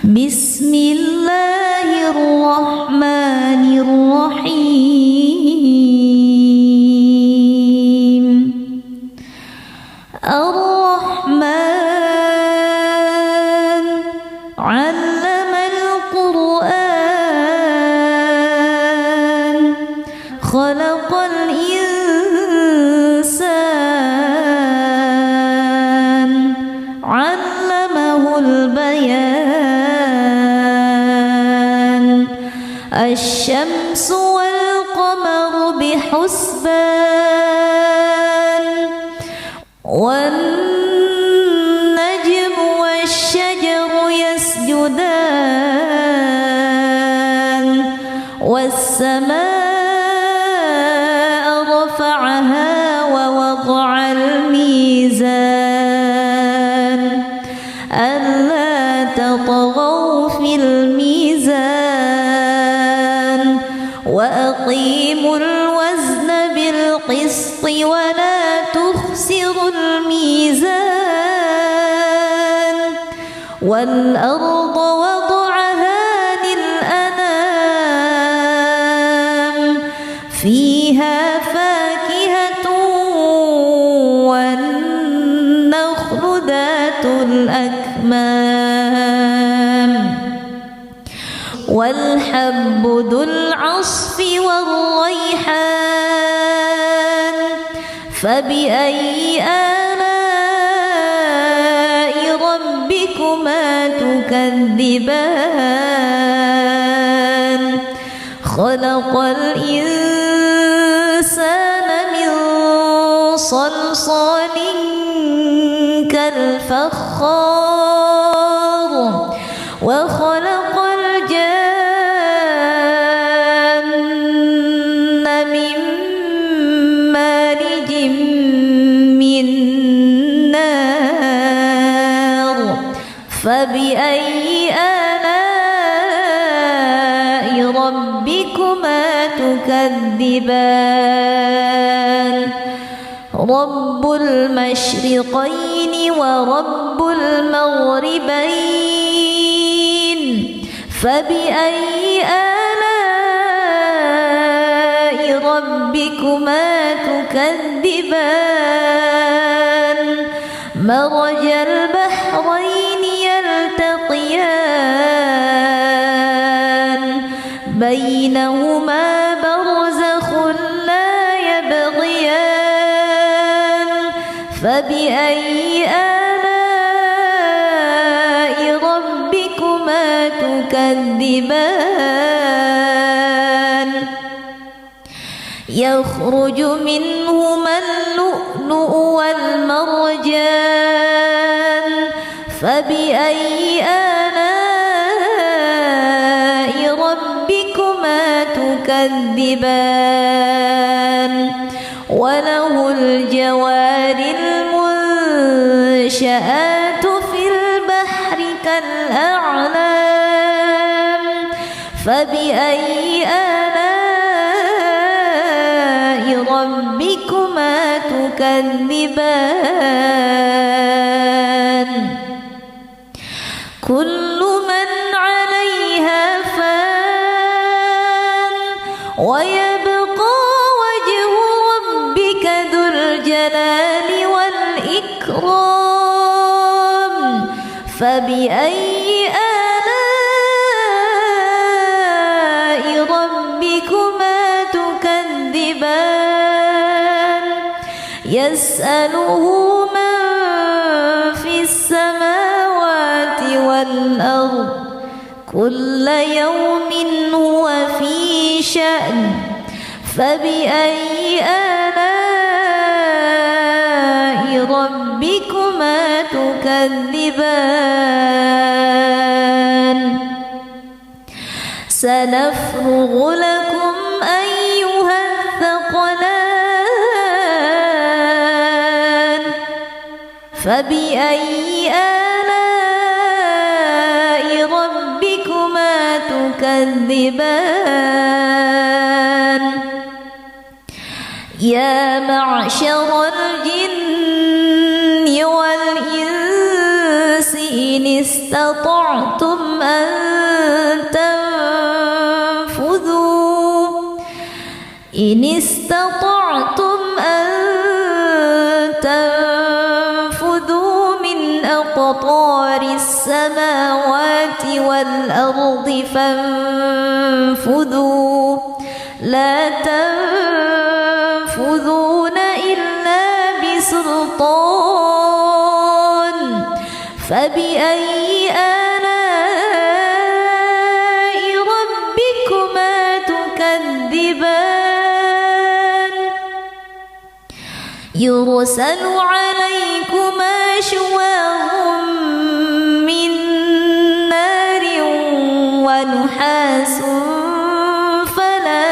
Bismillahirrahmanirrahim. Ar-Rahman 'allamal Qur'an, khalaqal insan, 'allamahul bayan. Asy-syamsu wal qamaru bihusban, wan najmu wasy-syajaru yasjudan, was-samaa'a rafa'aha wa wada'al mizan, alla tatghaw fil mizan, wa aqimul wazna bil qisti wa la tukhsirul mizan, wal arda wada'aha lil anam, fiha fakihatun wan nakhlu dhatul akmam, wal habbu dhul 'asfi war rayhan. Fabi'ayyi ala'i rabbikuma tukadziban. Khalaqal insana min salsalin kal fakhar, wa khalaqal janna min marijin min nar. Fabi'ayyi ala'i rabbikuma tukadziban. Rabbul masyriqaini wa rabbul maghribain. Fabi'ayyi ala'i rabbikuma tukadziban. Marajal bahraini yaltaqiyan, bainahuma barzakhun la yabghiyan. Fabi'ayyi ala'i rabbikuma tukadziban. Yakhruju minhuma al-lu'lu'u wal marjan. Fabi'ayyi ala'i rabbikuma tukadziban. Walahul jawaril munsha'atu fil bahri kal a'lam. Fabi'ayyi ala'i rabbikuma tukadziban. Kullu man 'alayha fan, wa yabqa wajhu rabbika dzul jalali wal ikram. Fabi'ayyi ala'i rabbikuma tukadziban. Yas'aluhu man fis samawati wal ard, kulla yawmin huwa fi sha'n. Fabi'ayyi ala'i rabbikuma tukadziban. Sanafrughu lakum ayyuhath thaqalan. Fabi'ayyi ala'i rabbikuma tukadziban. Ya ma'syaral jinni wal insi in istata'tum أن تنفذوا إن استطعتم أن تنفذوا من أقطار السماوات والأرض فانفذوا لا تنفذون إلا بسلطان فبأي آلاء ربكما تكذبان يرسل عليكما شواظ من نار ونحاس فلا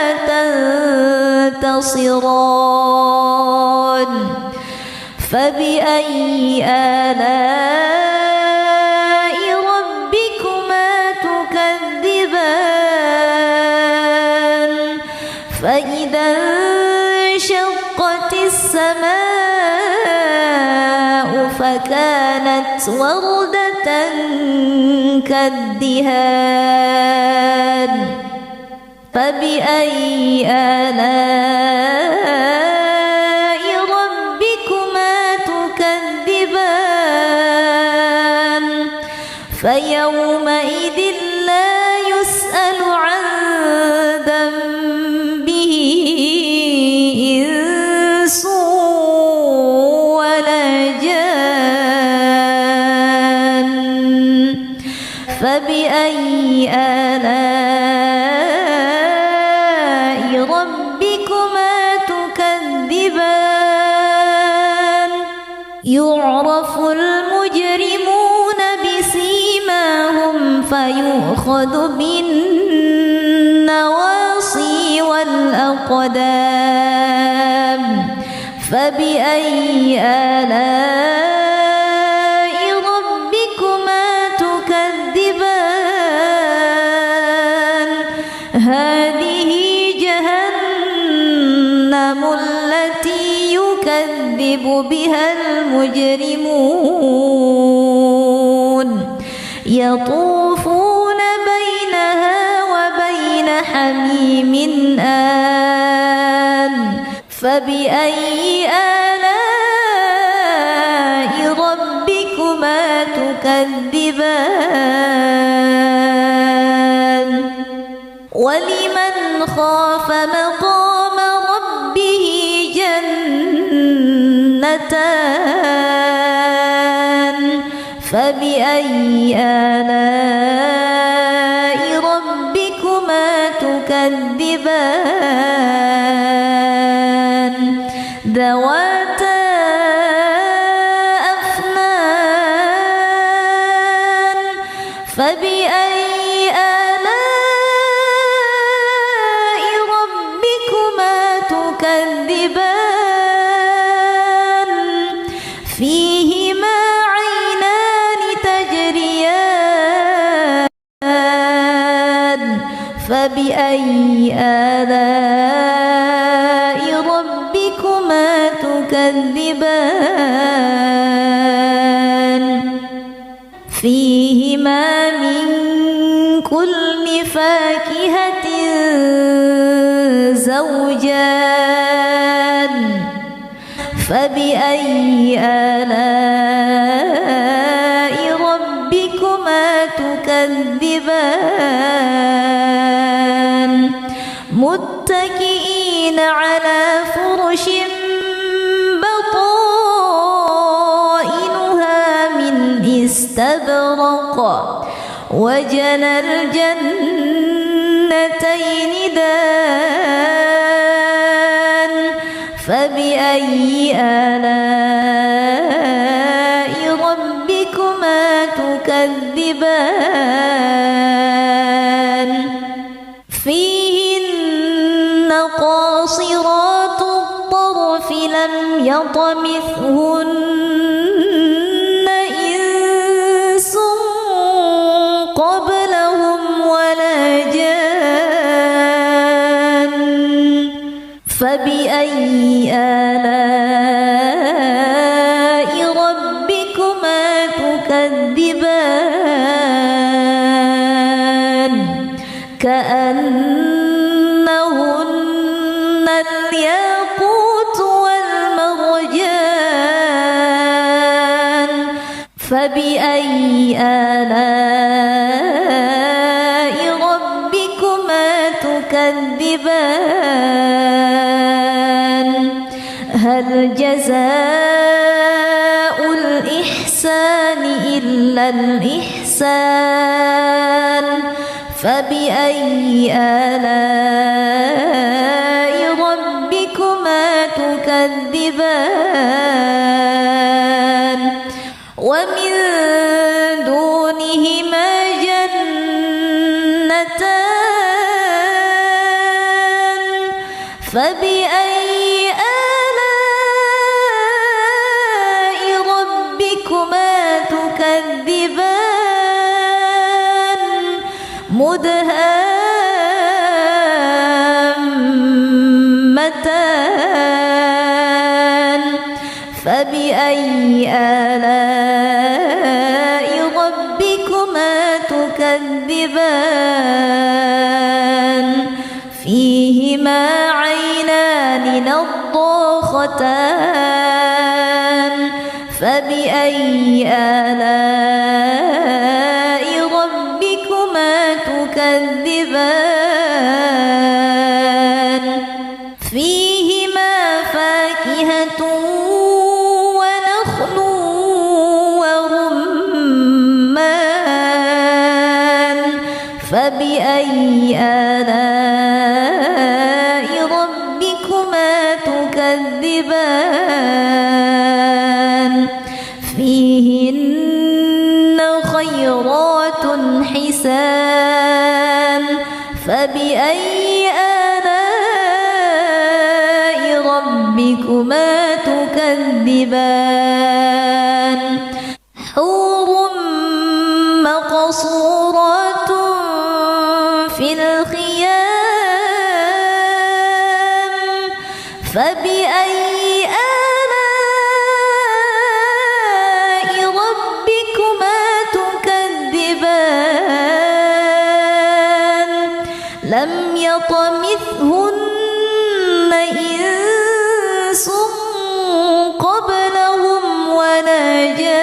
تنتصران فبأي آلاء ربكما تكذبان فإذا انشقت السماء فكانت وردة كالدهان فبأي آلاء ربكما تكذبان فيومئذ لا يسأل عن ذنبه إنس ولا جان فبأي آلاء ربكما تكذبان يعرف المجرمون بسيماهم فيؤخذ بالنواصي والأقدام فبأي آلاء ربكما تكذبان هذه جهنم التي يكذب بها المجرمون يطوفون بينها وبين حميم آن فبأي آلاء ربكما تكذبان ولمن خاف مقام ربه جنتان فبأي آلاء ربكما تكذبان ذواتا أفنان فبأي آلاء ربكما تكذبان فيهما عينان تجريان فبأي آلاء ربكما تكذبان فيهما من كل فاكهة زوجان فبأي آلاء ربكما تكذبان متكئين على فرش بطائنها من استبرق وجنى الجنتين دان فبأي آلاء ربكما تكذبان فيهن قاصرات الطرف لم يطمثهن إنس قبلهم ولا جان فبأي آلاء ربكما تكذبان كأنهن الياقوت والمرجان فبأي آلاء ربكما تكذبان هل جزاء الإحسان إلا الإحسان فبأي آلاء ربكما تكذبان ومن دونهما جنتان فبأي آلاء ربكما تكذبان مدهامتان فبأي آلاء ربكما تكذبان فيهما عينان نضاختان فبأي آلاء ربكما تكذبان فيهما فاكهة ونخل ورمان فبأي آلاء ربكما تكذبان فيهن خيرات حسان فبأي آلاء ربكما تكذبان حور مقصورات في الخيام فبأي آلاء ربكما تكذبان لم يطمثهن إنس قبلهم ولا جان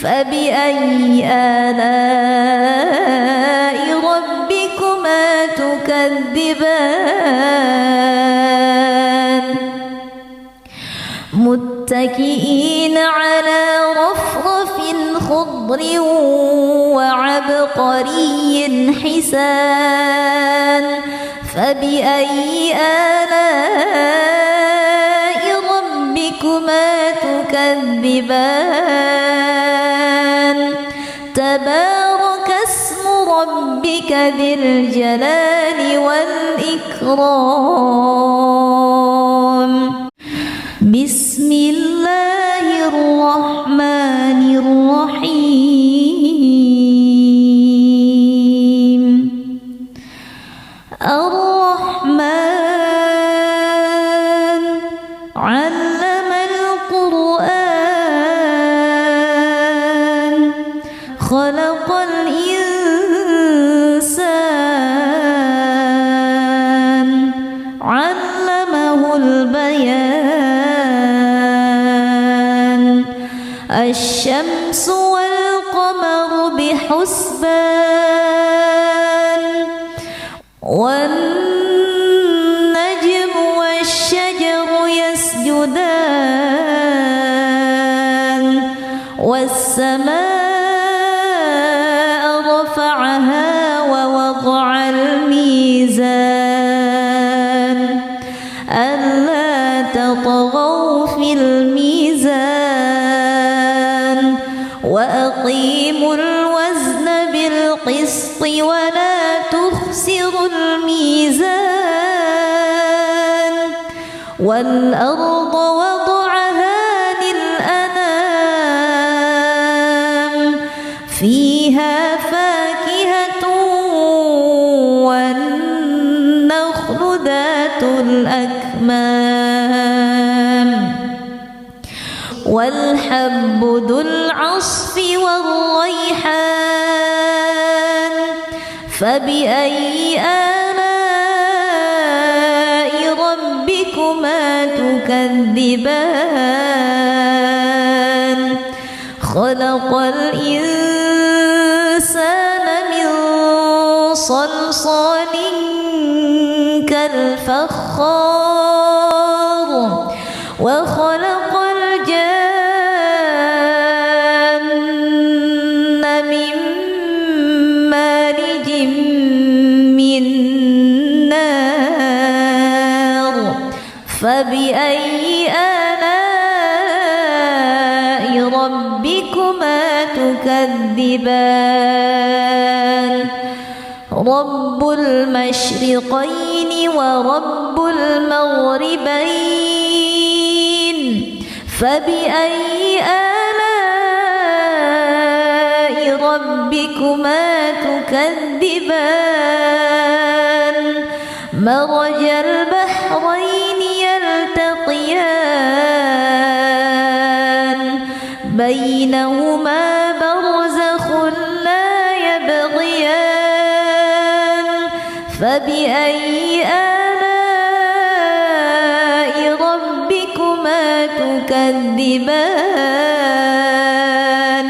فبأي آلاء ربكما تكذبان متكئين على رفرف خضر وعبقري حسان فبأي آلاء ربكما تكذبان تبارك اسم ربك ذي الجلال والإكرام بسم الله الرحمن الرحيم الرحمن علم القرآن خلق الإنسان علمه البيان الشمس والقمر بحسبان والنجم والشجر يسجدان والسماء رفعها ووضع الميزان ألا تطغوا في الميزان وأقيموا الوزن بالقسط ولا تخسروا الميزان والأرض وضعها للأنام فيها فاكهة والنخل ذات الأكمام والحب ذو العصف والريحان فبأي آلاء ربكما تكذبان خلق الإنسان من صلصال كالفخار وخلق الجن من مارج من نار فبأي آلاء ربكما تكذبان رب المشرقين ورب المغربين فبأي آلاء ربكما تكذبان مرج البحرين يلتقيان بينهما برزخ لا يبغيان فبأي آلاء ربكما تكذبان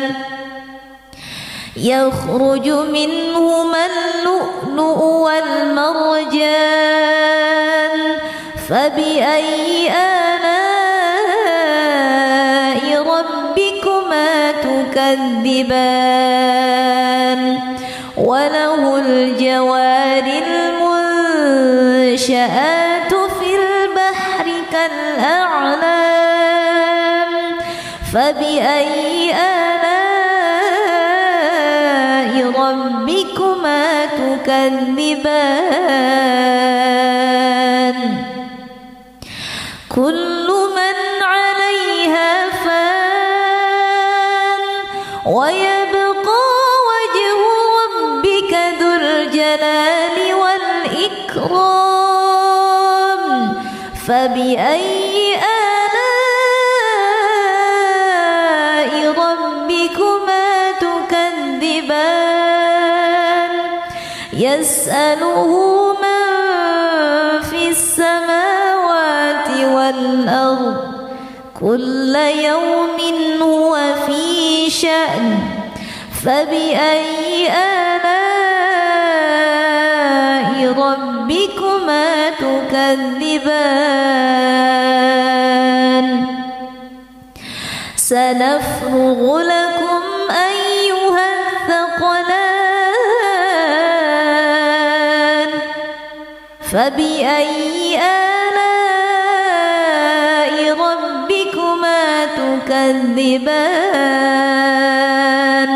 يخرج منهما اللؤلؤ والمرجان فبأي آلاء ربكما تكذبان وله الجوار المنشآت في البحر كالأعلام فبأي آلاء ربكما تكذبان كل من عليها فان ويبقى وجه ربك ذو الجلال والإكرام فبأي آلاء ربكما تكذبان يسأله من في السماوات والأرض كل يوم هو في شأن فبأي آلاء ربكما تكذبان سنفرغ لكم أيها الثقلان فبأي آلاء ربكما تكذبان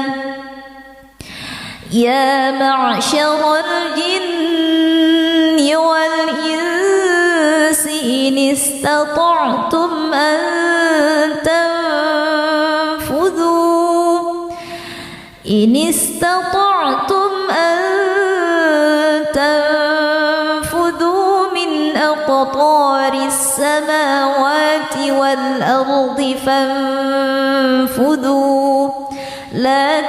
يا معشر الجن والإنس إن استطعتم أن تنفذوا من أقطار السماوات والأرض فانفذوا لا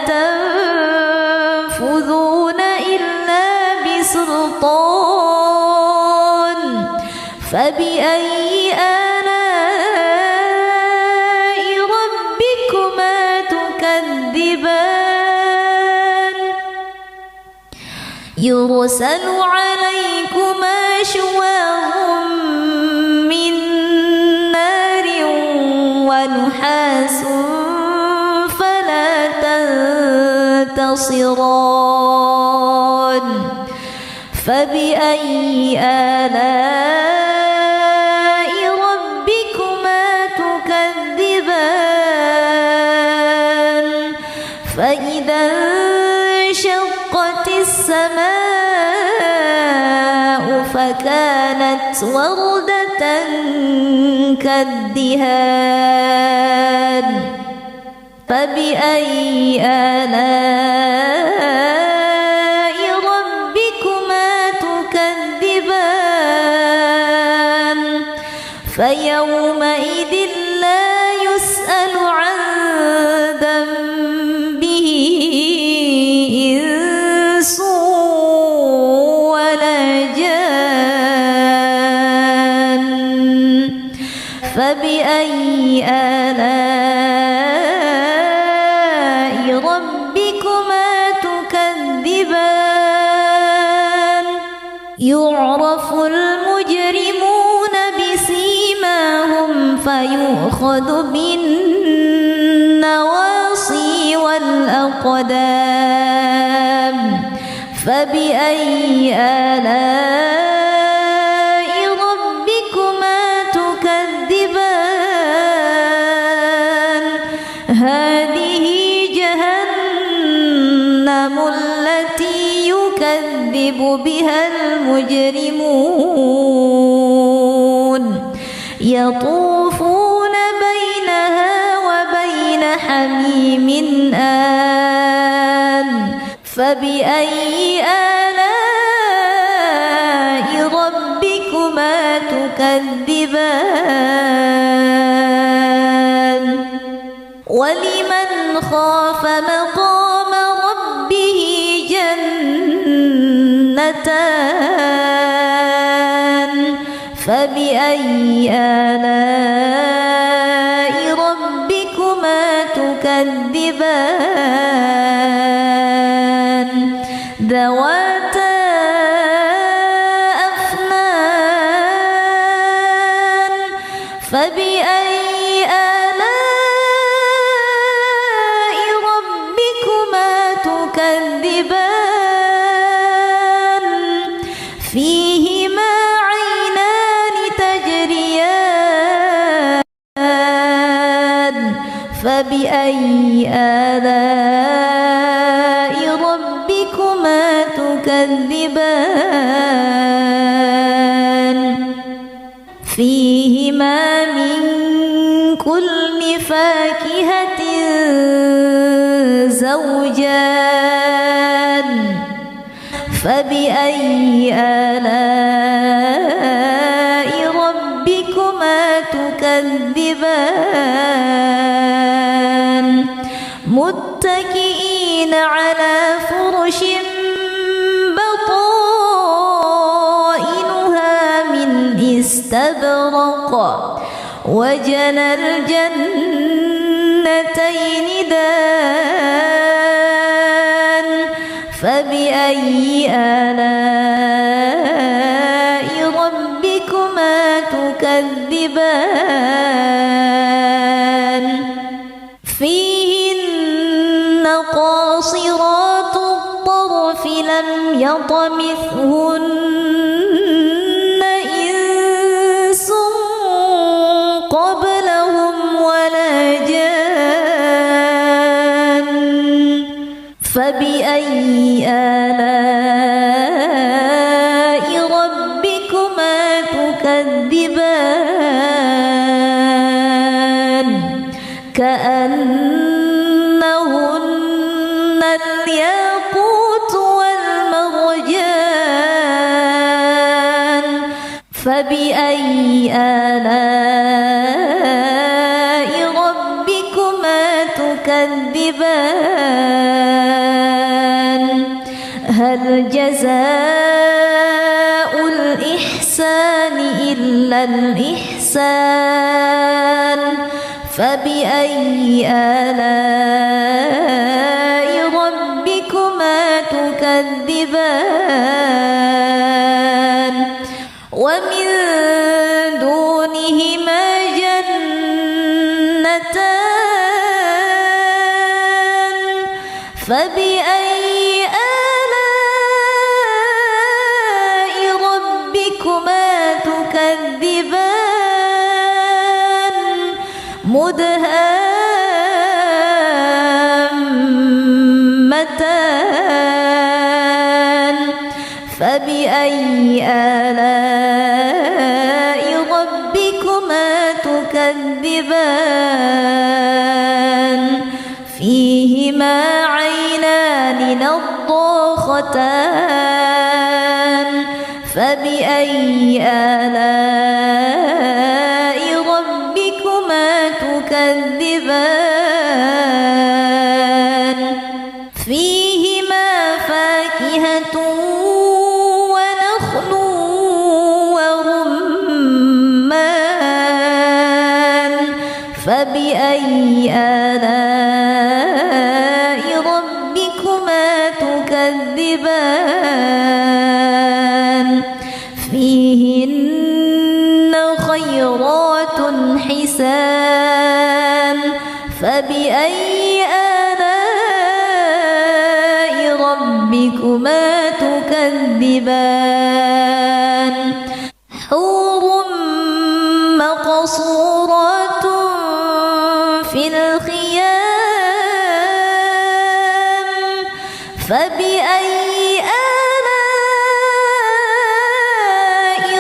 تنفذون إلا بسلطان فبأي آلاء ربكما تكذبان يرسل عليكما شواظ من نار ونحاس فلا تنتصران فبأي آلاء ربكما تكذبان فإذا انشقت السماء فكانت وردة كالدهان فبأي آلاء ربكما تكذبان فيومئذ لا يسأل يعرف المجرمون بسيماهم فيؤخذ بالنواصي والأقدام فبأي آلاء ربكما تكذبان هذه جهنم التي يكذب بها المجرمون يطوفون بينها وبين حميم آن فبأي آلاء ربكما تكذبان ولمن خاف مقام ربه جنتان فبأي آلاء ربكما تكذبان ذواتا أفنان فبأي آلاء ربكما تكذبان فيهما عينان تجريان فبأي آلاء ربكما تكذبان فيهما من كل فاكهة زوجان فبأي آلاء ربكما تكذبان متكئين على فرش بطائنها من استبرق وجنى الجنتين دان فبأي آلاء ربكما تكذبان فيهن قاصرات الطرف لم يطمثهن إنس قبلهم ولا جان فبأي آلاء ربكما تكذبان كأنهن الياقوت والمرجان فبأي آلاء ربكما تكذبان هل جزاء الإحسان إلا الإحسان فبأي آلاء ربكما تكذبان ومن دونهما جنتان فبأي آلاء ربكما تكذبان مدهامتان فبأي آلاء ربكما تكذبان فيهما عينان نضاختان فبأي آلاء ربكما تكذبان فيهما فاكهة ونخل ورمان فبأي آلاء ربكما تكذبان حسان فبأي آلاء ربكما تكذبان حور مقصورات في الخيام فبأي آلاء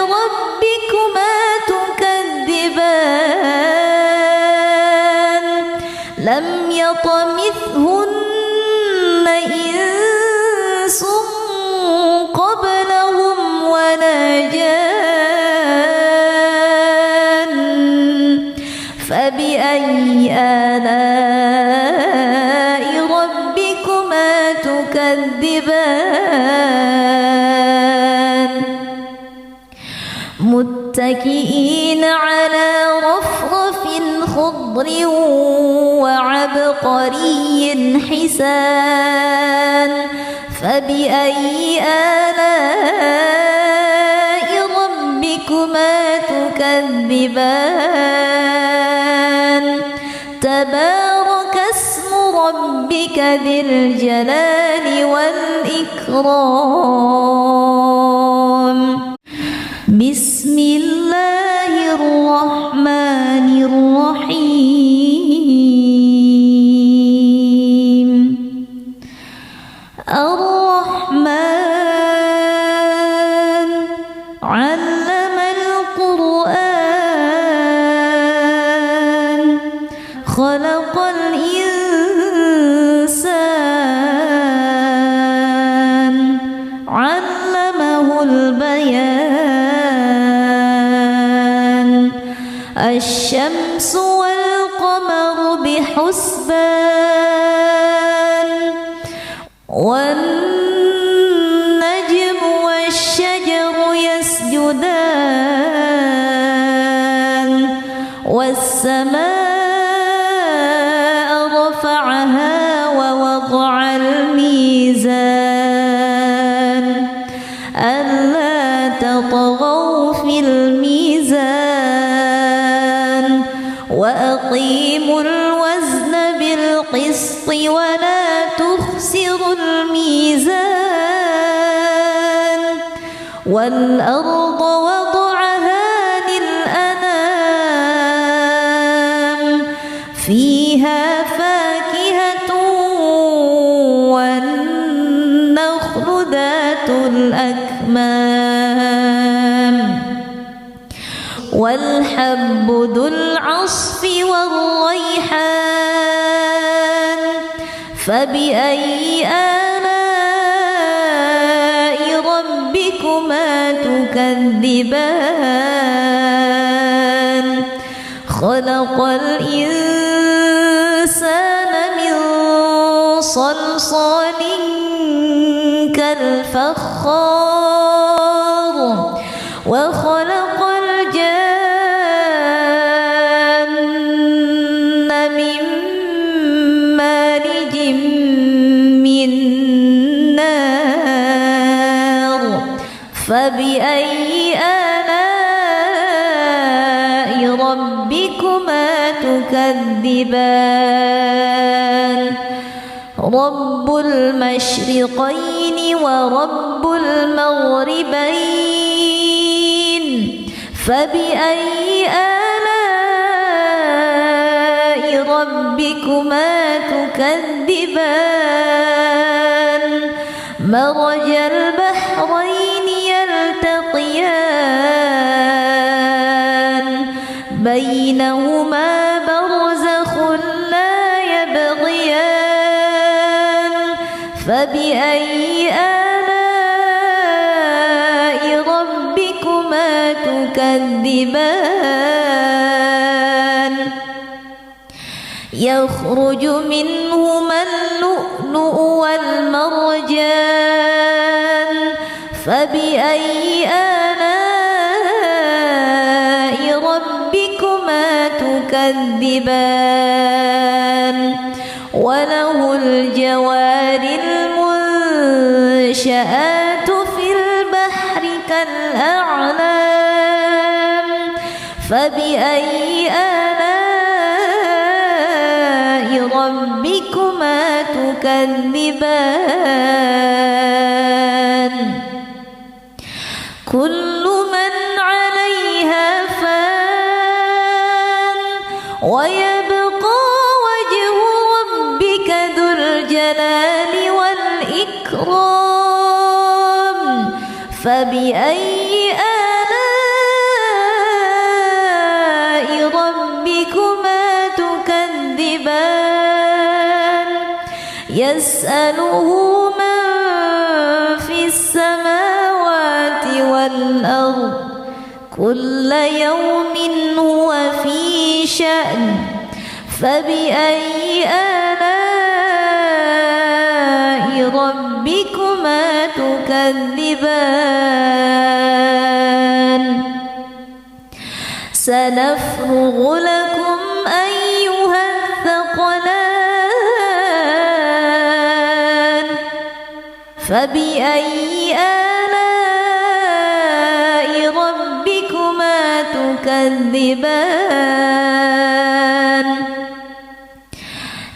ربكما تكذبان لم يطمثهن إنس قبلهم ولا جان فبأي آلاء ربكما تكذبان متكئين على رفرف خضر وعبقري حسان فبأي آلاء ربكما تكذبان تبارك اسم ربك ذي الجلال والإكرام بسم الله الرحمن الرحيم الرحمن علم القرآن خلق الإنسان علمه البيان الشمس والقمر بحسبان والنجم والشجر يسجدان والسماء رفعها ووضع الميزان ألا تطغوا في الميزان وأقيموا الوزن بالقسط ولا تخسروا الميزان والأرض وضعها للأنام فيها فاكهة والنخل ذات الأكمام والحب ذو العصف والريحان فبأي آلاء ربكما تكذبان خلق الإنسان من صلصال كالفخار وخلق الجان من مارج من نار فبأي آلاء ربكما تكذبان رب المشرقين ورب المغربين فبأي آلاء ربكما تكذبان مرج البحرين يلتقيان بينهما برزخ لا يبغيان فبأي آلاء ربكما تكذبان يخرج منهما اللؤلؤ والمرجان فبأي آلاء ربكما تكذبان وله الجوار المنشآت في البحر كالأعلام فبأي آلاء ربكما تكذبان كل من عليها فان ويبقى وجه ربك ذو الجلال والإكرام فبأي آلاء ربكما تكذبان يسأله من في السماوات والأرض كل يوم هو في شأن فبأي آلاء ربكما تكذبان سنفرغ لكم أيها الثقلان فبأي آلاء ربكما تكذبان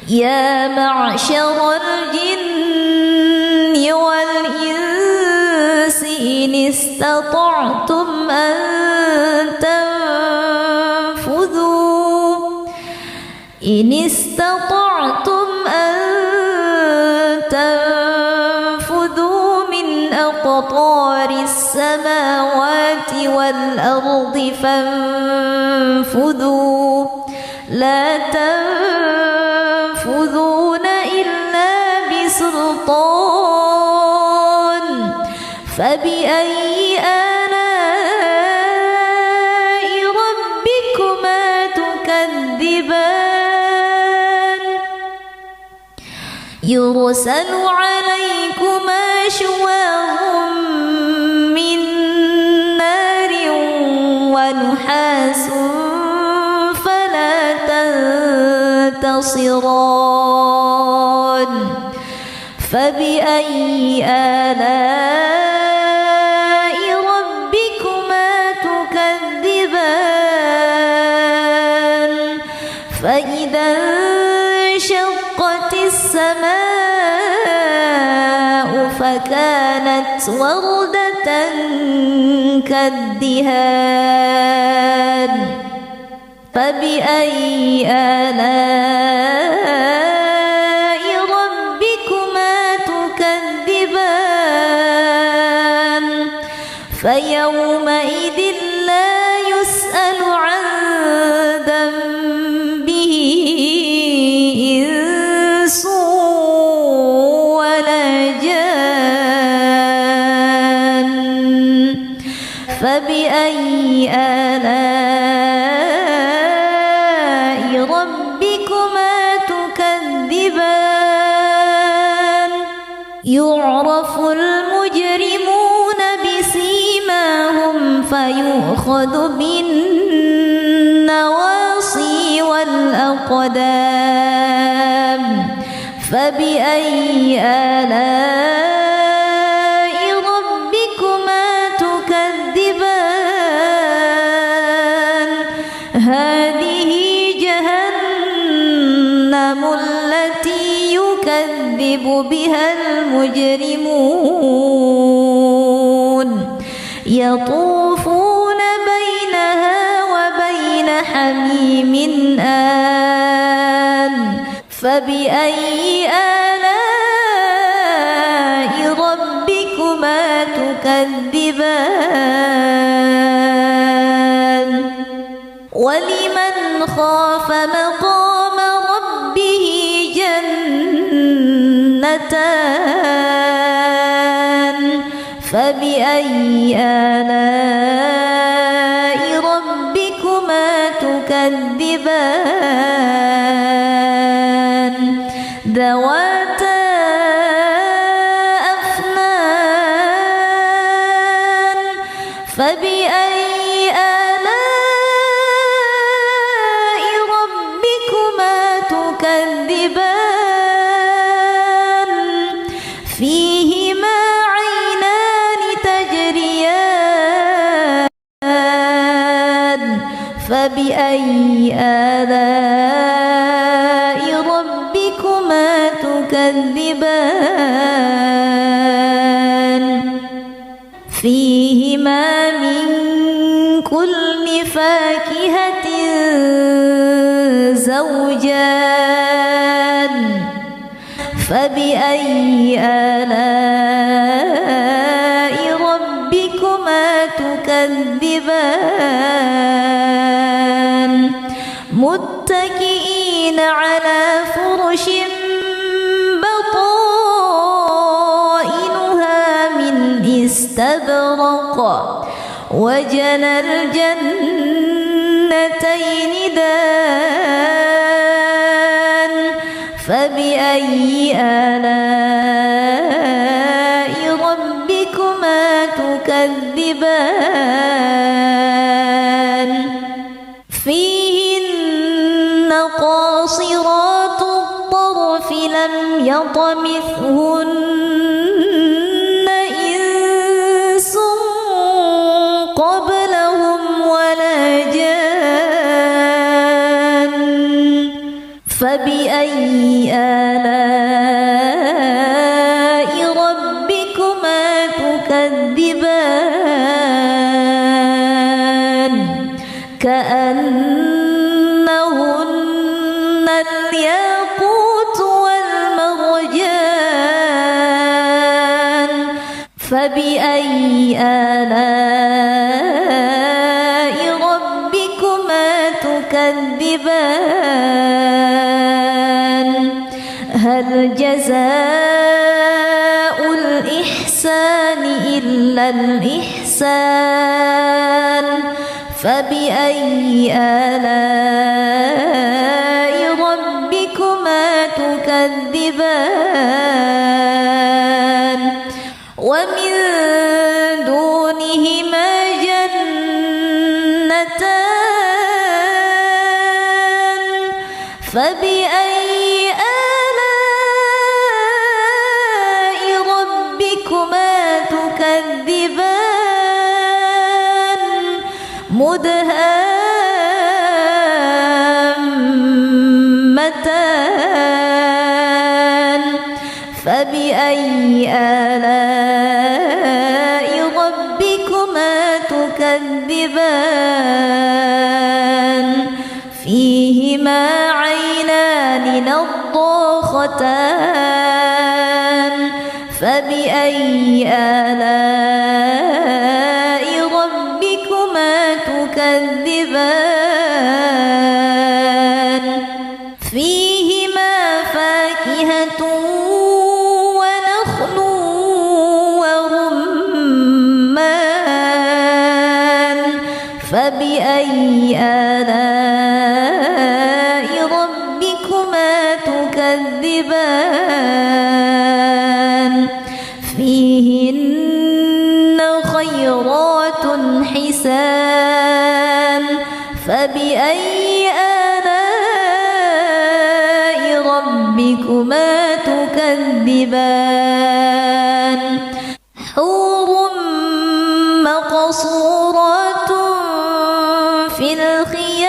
يا معشر الجن والإنس إن استطعتم أن تنفذوا من أقطار السماوات والأرض فانفذوا لا تنفذون إلا بسلطان فبأي آلاء ربكما تكذبان يرسل عليكما شواظ من نار ونحاس فلا تنتصران فبأي آلاء ربكما تكذبان فإذا انشقت السماء فكانت وردة كالدهان فبأي آلاء ربكما تكذبان فيومئذ لا يسأل عن ذنبه إنس ولا جان فبأي آلاء ربكما تكذبان يعرف المجرمون بسيماهم فيؤخذ بالنواصي والأقدام فبأي آلاء ربكما تكذبان هذه جهنم التي يكذب بها المجرمون يطوفون بينها وبين حميم آن فبأي آلاء ربكما تكذبان ولمن خاف مقام ربه جنتان فبأي آلاء ربكما تكذبان ذواتا أفنان فبأي آلاء ربكما تكذبان فيهما عينان تجريان فبأي آلاء ربكما تكذبان تكذبان فيهما من كل فاكهة زوجان فبأي آلاء ربكما تكذبان متكئين على فرش بطائنها من استبرق وجنى الجنتين دان فبأي آلاء ربكما تكذبان فيهن قاصرات الطرف لم يطمثهن إنس قبلهم ولا جان فبأي آلاء ربكما تكذبان كأنهن الياقوت والمرجان فبأي آلاء ربكما تكذبان هل جزاء الإحسان إلا الإحسان فبأي آلاء ربكما تكذبان ومن دونهما جنتان فبأي آلاء ربكما تكذبان مدهامتان فبأي آلاء ربكما تكذبان فيهما عينان نضاختان فبأي آلاء ربكما تكذبان فيهما فاكهة ونخل ورمان فبأي آلاء ربكما تكذبان فيهن خيرات حسان فبأي آلاء ربكما تكذبان حور مقصورات في الخيام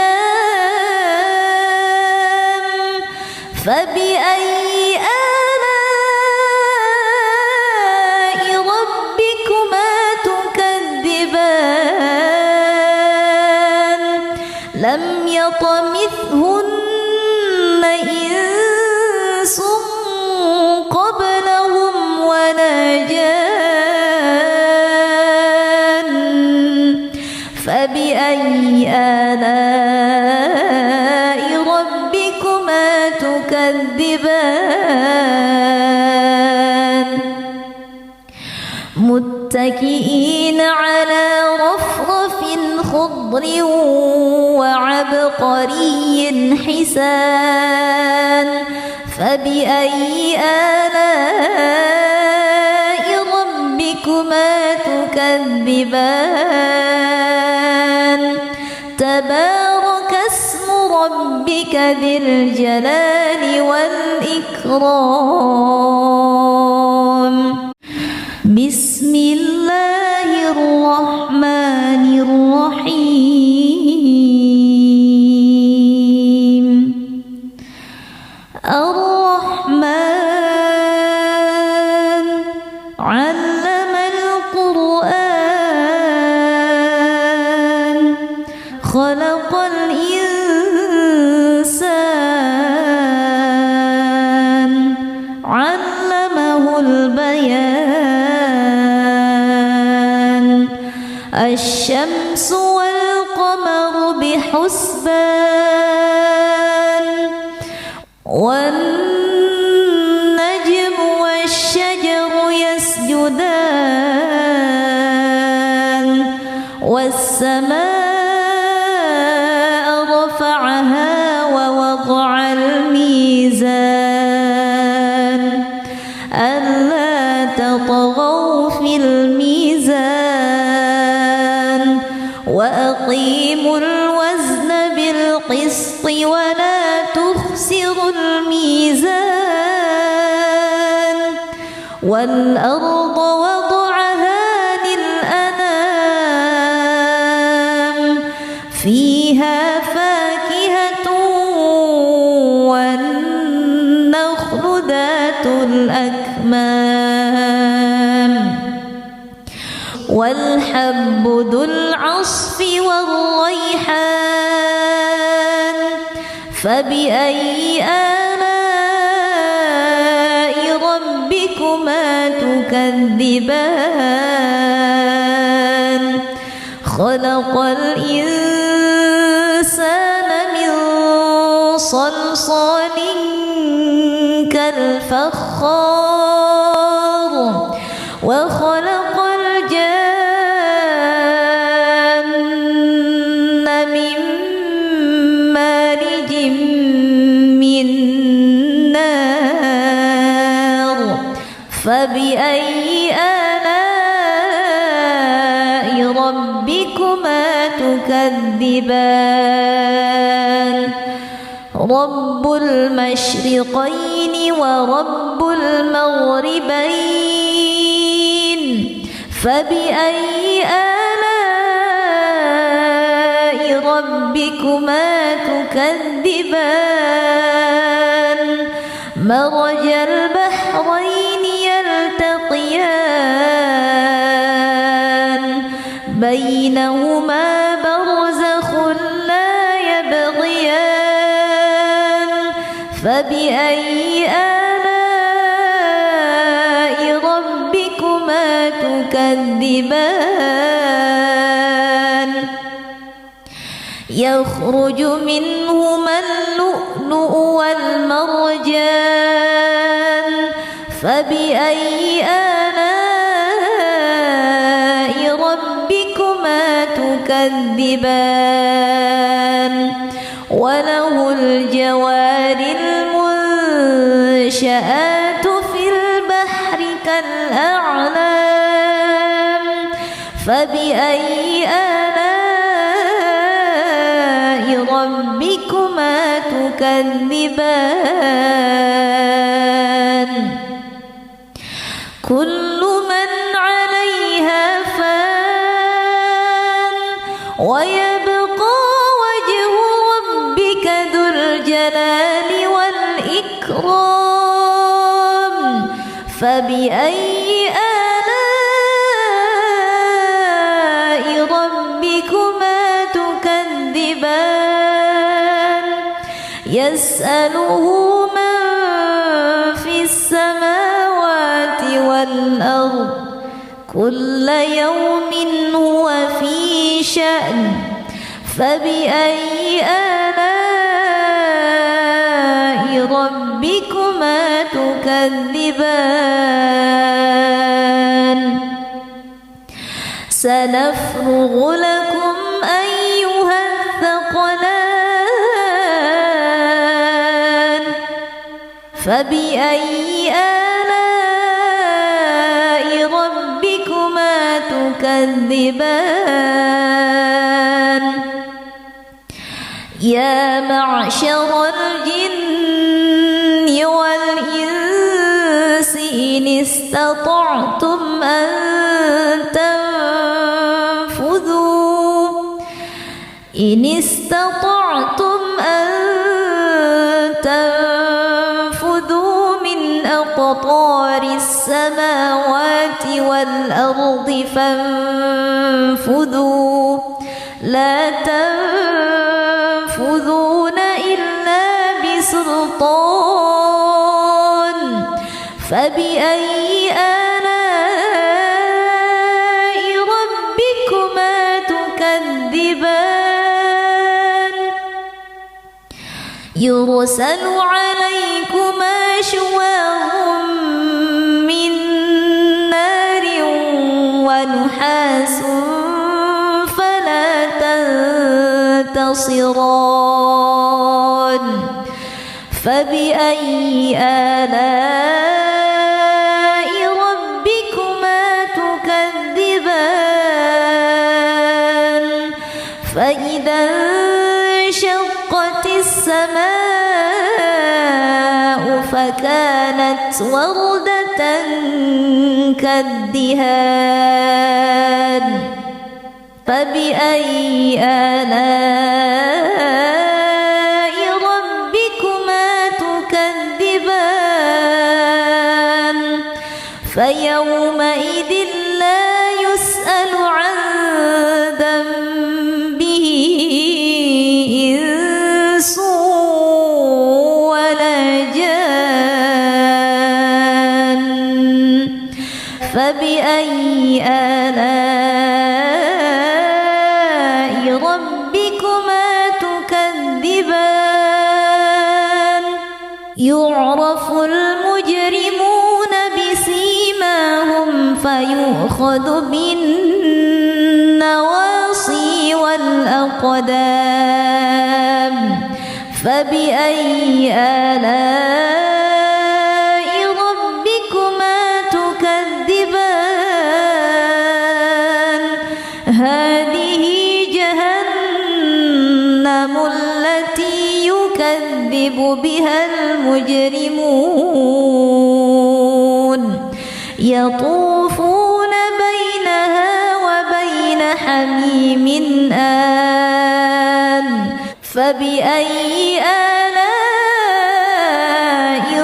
فبأي آلاء ربكما تكذبان لم يطمثهن إنس قبلهم ولا جان فبأي آلاء ربكما تكذبان متكئين على رفرف خضر وعبقري حسان فبأي آلاء ربكما تكذبان تبارك اسم ربك ذي الجلال والإكرام بسم الله الرحمن الرحيم الرحمن علمه البيان الشمس والقمر بحسبان والنجم والشجر يسجدان والسماء رفعها ووضع الميزان ألا تطغوا في الميزان وأقيموا الوزن بالقسط ولا تخسروا الميزان والأرض وضعها للأنام فيها فاكهة والنخل ذات الأكمام والحب ذو العصف والريحان فبأي آلاء ربكما تكذبان خلق الإنسان من صلصال كالفخار وخلق الجان من مارج من نار فبأي آلاء ربكما تكذبان رب المشرقين ورب المغربين فبأي آلاء ربكما تكذبان مرج البحرين يلتقيان بينهما برزخ لا يبغيان فبأي آلاء ربكما تكذبان يخرج منهما اللؤلؤ والمرجان فبأي آلاء ربكما تكذبان وله الجوار المنشآت في البحر كالأعلام فبأي آلاء ربكما تكذبان كل من عليها فان ويبقى وجه ربك ذو الجلال والإكرام فبأي آلاء ربكما تكذبان يسأله من في السماوات والأرض كل يوم هو في شأن فبأي آلاء ربكما تكذبان سنفرغ لكم أيها الثقلان فبأي آلاء ربكما تكذبان يا معشر الجن والإنس إن استطعتم أن تنفذوا من أقطار السماوات والأرض فانفذوا لا تنفذون إلا بسلطان فبأي آلاء ربكما تكذبان يرسل عليكما شواظ من نار ونحاس فلا تنتصران فبأي آلاء ربكما تكذبان فإذا انشقت السماء فكانت وردة كالدهان فبأي آلاء ربكما تكذبان فيومئذ لا يسأل عن ذنبه إنس ولا جان فبأي آلاء ربكما تكذبان يعرف المجرمون بسيماهم فيؤخذ بالنواصي والأقدام فبأي آلاء ربكما تكذبان هذه جهنم التي يكذب بها المجرمون يطوفون بينها وبين حميم آن فبأي آلاء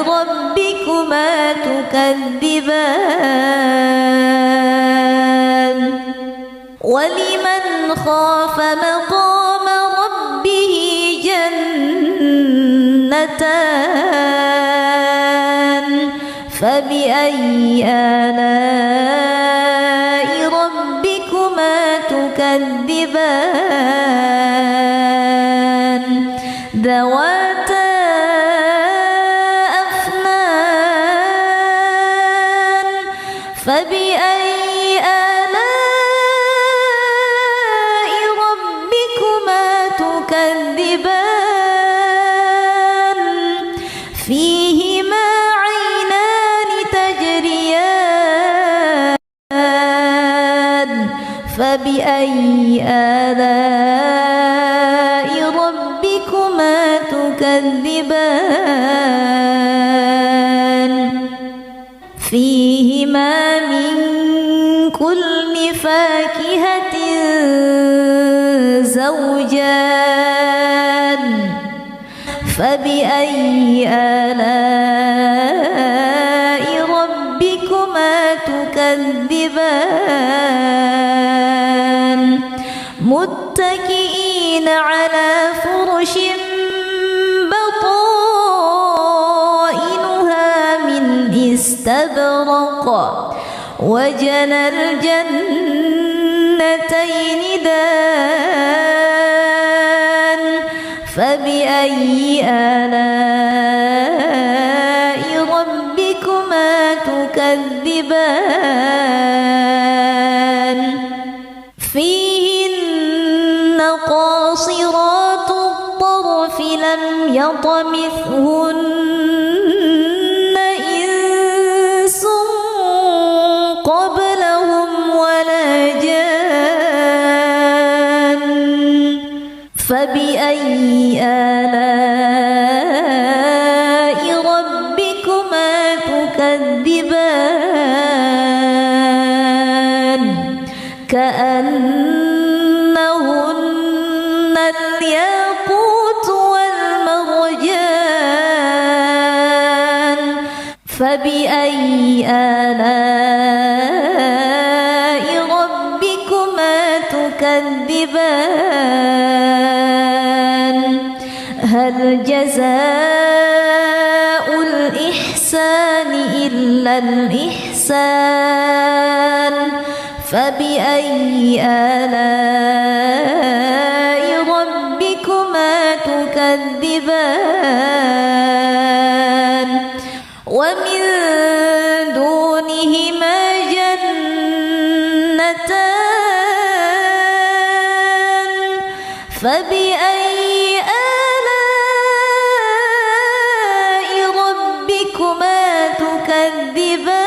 ربكما تكذبان ولمن خاف مقام ربه جنتان فبأي آلاء ربكما تكذبان ذواتا أفنان فبأي آلاء ربكما تكذبان فيهما عينان تجريان فبأي آلاء ربكما تكذبان فيهما من كل فاكهة زوجان فبأي آلاء ربكما تكذبان متكئين على فرش بطائنها من استبرق وجنى الجنتين دان فبأي آلاء ربكما تكذبان فيهن قاصرات الطرف لم يطمثهن إنس قبلهم ولا جان فبأي آلاء ربكما تكذبان كأنهن الياقوت والمرجان فبأي آلاء ربكما تكذبان هل جزاء الإحسان إلا إلا الإحسان فبأي آلاء ربكما تكذبان ومن دونهما جنتان فبأي آلاء ربكما تكذبان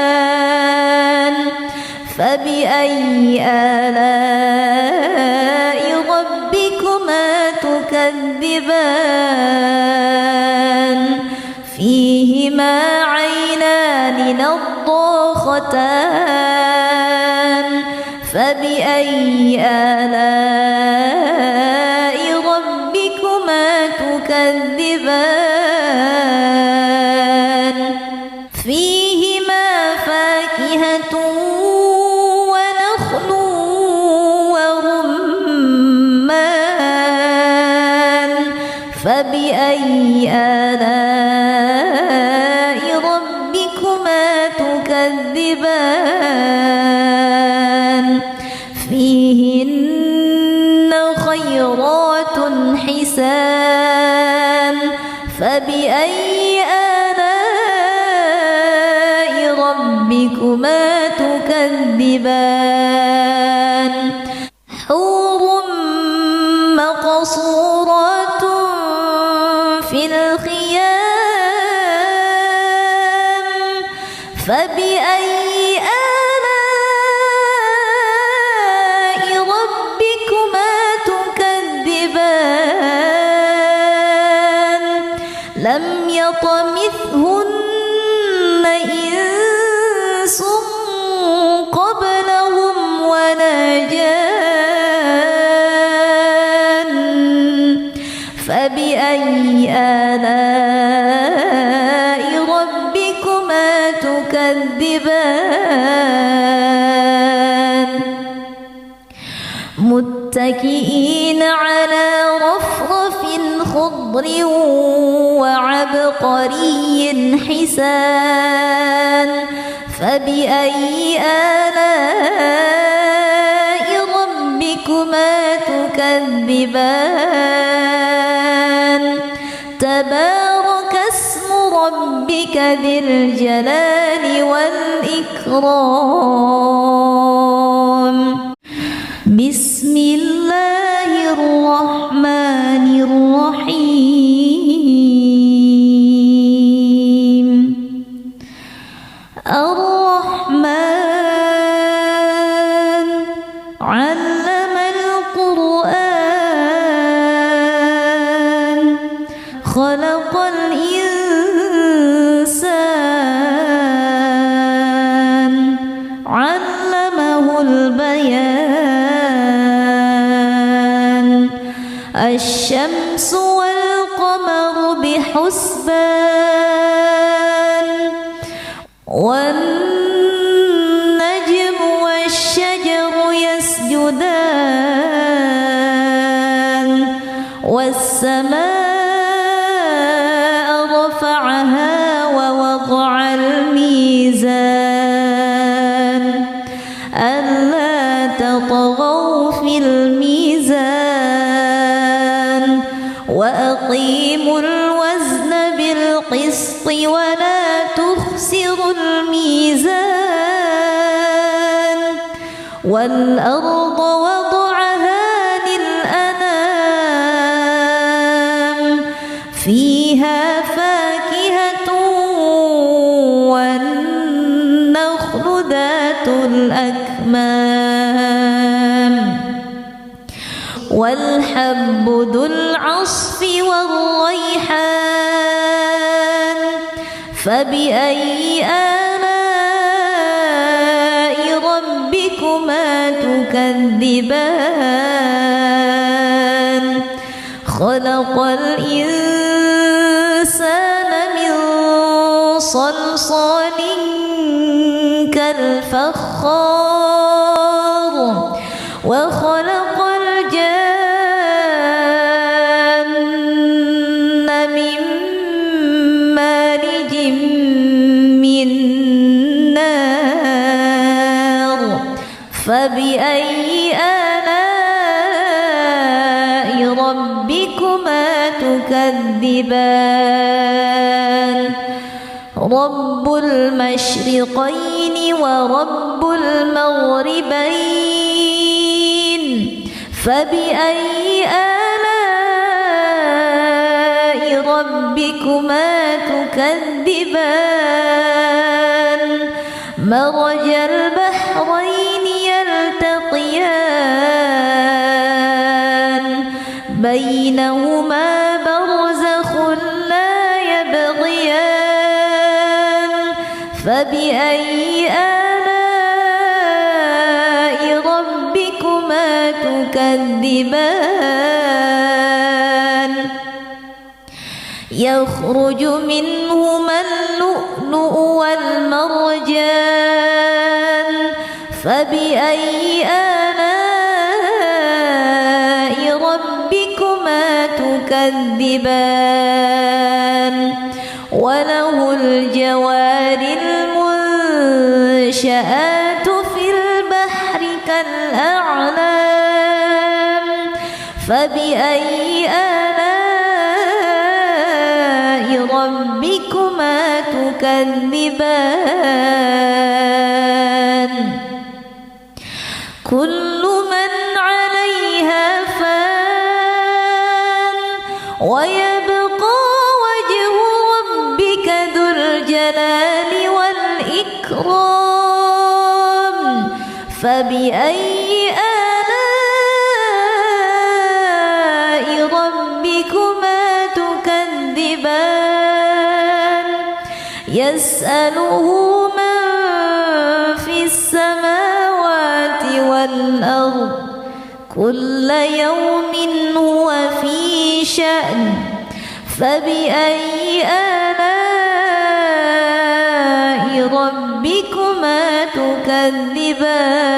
مدهامتان فبأي آلاء ربكما تكذبان فيهما عينان نضاختان فبأي آلاء ربكما تكذبان فيهما فاكهة ونخل ورمان فبأي آلاء ربكما تكذبان فيهن خيرات حسان فبأي آلاء ربكما تكذبان حور مقصورات في الخيام فبأي آلاء ربكما تكذبان لم يطمثهن إنس قبلهم ولا جان فبأي آلاء ربكما تكذبان متكئين على رفرف خضر وعبقري حسان فبأي آلاء ربكما تكذبان تبارك اسم ربك ذي الجلال والإكرام بسم الله الرحمن الرحيم الرحمن علم القرآن خلق الإنسان علمه البيان الشمس والقمر بحسبان والنجم والشجر يسجدان والسماء رفعها ووضع الميزان ألا تطغوا في الميزان وأقيموا الوزن بالقسط ولا تخسروا الميزان والأرض وضعها للأنام فيها فاكهة والنخل ذات الأكمام والحب ذو العصف والريحان فبأي آلاء ربكما تكذبان خلق الإنسان من صلصال كالفخار وخلق الجان ربكما تكذبان رب المشرقين ورب المغربين فبأي آلاء ربكما تكذبان مرج البحرين يلتقيان بينهما برزخ لا يبغيان فبأي آلاء ربكما تكذبان يخرج منهما اللؤلؤ والمرجان فبأي آلاء ربكما تكذبان وله الجوار المنشآت في البحر كالأعلام فبأي آلاء ربكما تكذبان كل من عليها فان ويبقى وجه ربك ذو الجلال والإكرام فبأي آلاء ربكما تكذبان يسأله من في السماوات والأرض كل يوم هو في شأن فبأي آلاء ربكما تكذبان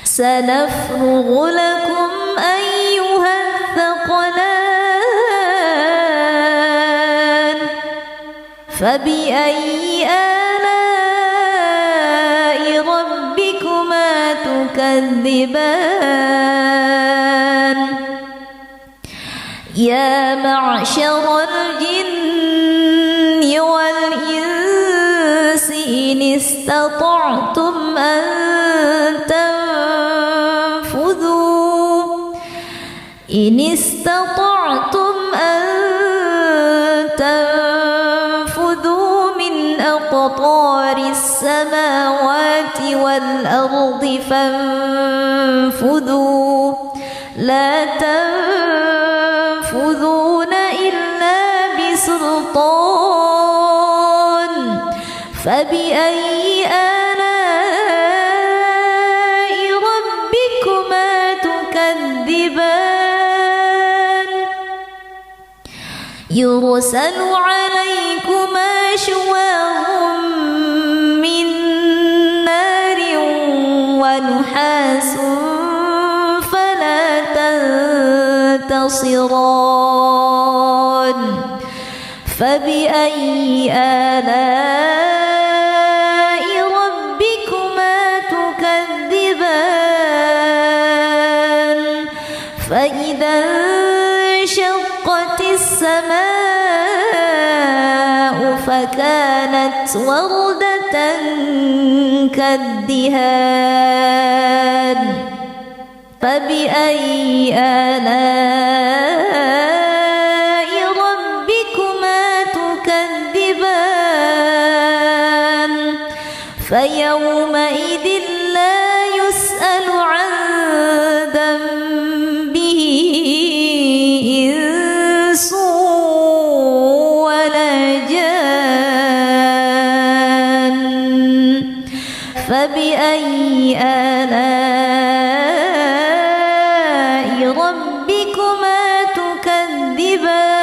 سنفرغ لكم أيها الثقلان فبأي آلاء ربكما تكذبان يا معشر الجن والإنس إن استطعتم أن تنفذوا من أقطار السماوات والأرض فانفذوا لا تنفذون إلا بسلطان فبأي آلاء ربكما تكذبان يرسل عليكما شواظ من نار ونحاس فلا تنتصران فبأي آلاء ربكما تكذبان فإذا انشقت السماء فكانت وردة كالدهان فبأي آلاء ربكما تكذبان فيومئذ لا يسأل عن ذنبه إنس ولا جان فبأي آلاء ربكما تكذبان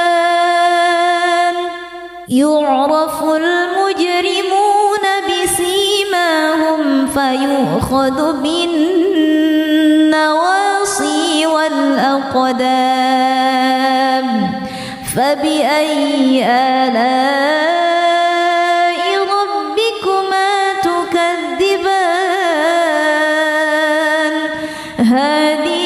يعرف المجرمون بسيماهم فيؤخذ بالنواصي والأقدام فبأي آلاء ربكما تكذبان هذه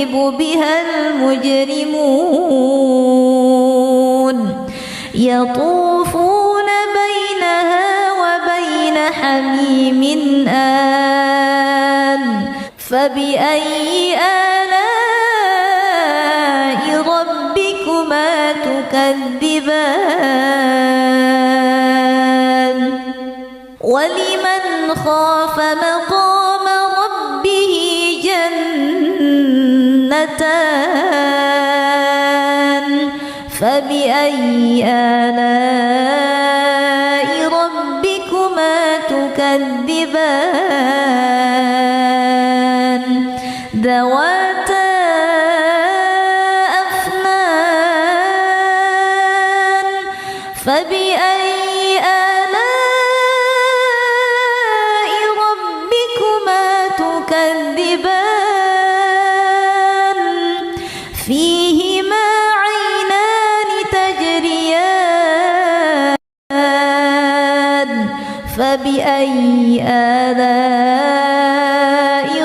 يكذب بها المجرمون يطوفون بينها وبين حميم آن فبأي آلاء ربكما تكذبان ولمن خاف مقام ربه جنتان فبأي آلاء ربكما تكذبان ذواتا أفنان فبأي آلاء ربكما تكذبان فيهما عينان تجريان فبأي آلاء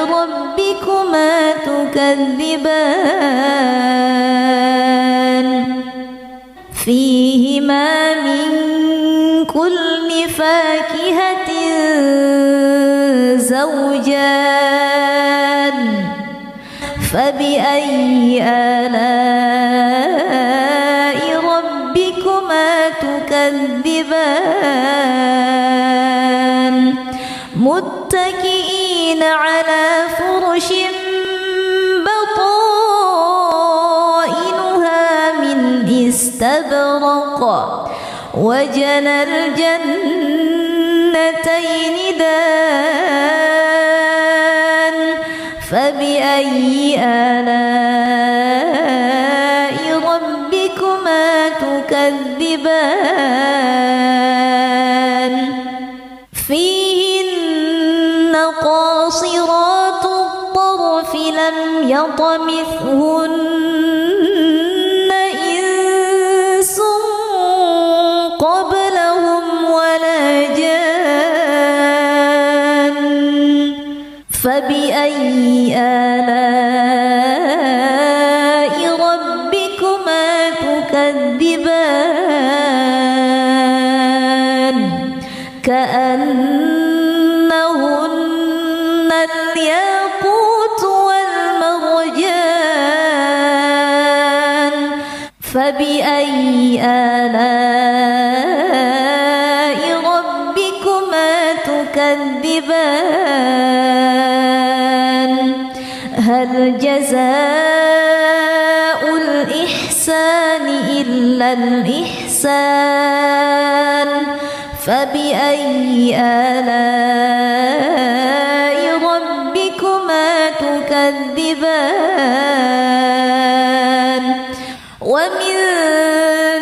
ربكما تكذبان فيهما من كل فاكهة زوجان فبأي آلاء ربكما تكذبان متكئين على فرش بطائنها من استبرق وجنى الجنتين دان فبأي آلاء ربكما تكذبان فيهن قاصرات الطرف لم يطمثهن إنس قبلهم ولا جان فبأي آلاء ربكما تكذبان كأنهن الياقوت والمرجان فبأي آلاء ربكما تكذبان هل جزاء الإحسان إلا الإحسان فبأي آلاء ربكما تكذبان ومن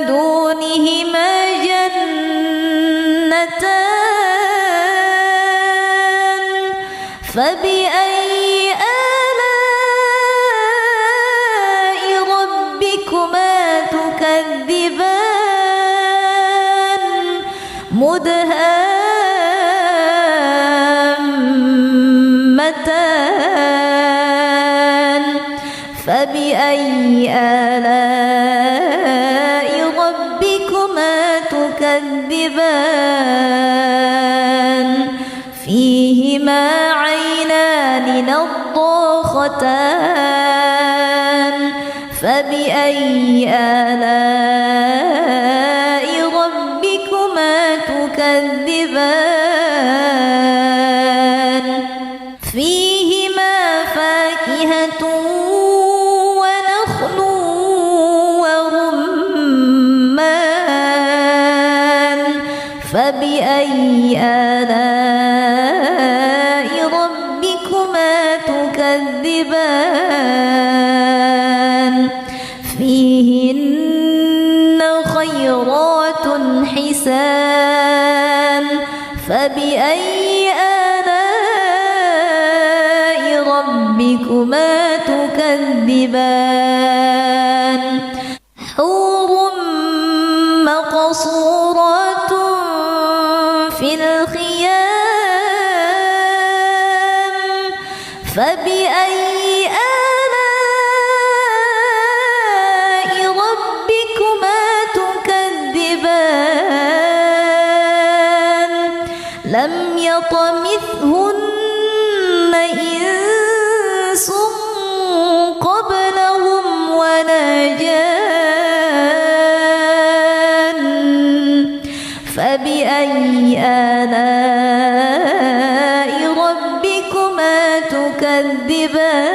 دونهما جنتان فبأي آلاء ربكما تكذبان مدهامتان فبأي آلاء ربكما تكذبان فيهما عينان نضاختان فبأي آلاء ربكما تكذبان فيهما فاكهة ونخل ورمان فبأي آلاء ربكما تكذبان فيهن خيرات حسان فبأي آلاء ربكما تكذبان حور مقصورات في الخيام فبأي آلاء لم يطمثهن إنس قبلهم ولا جان فبأي آلاء ربكما تكذبان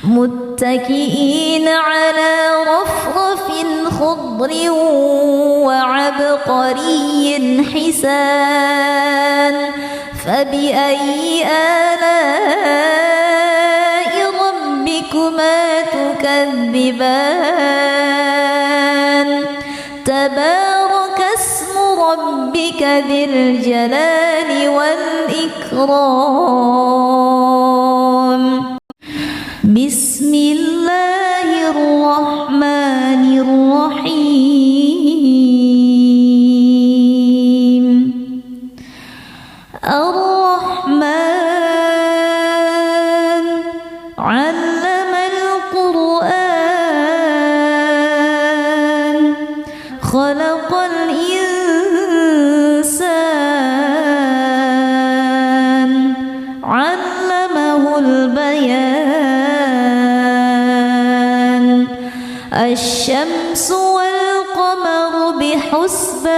متكئين على رفرف خضر وعبقري حسان فبأي آلاء ربكما تكذبان تبارك اسم ربك ذي الجلال والإكرام بسم الله الرحمن الرحيم الرحمن علم القرآن خلق الإنسان علمه البيان الشمس والقمر بحسبان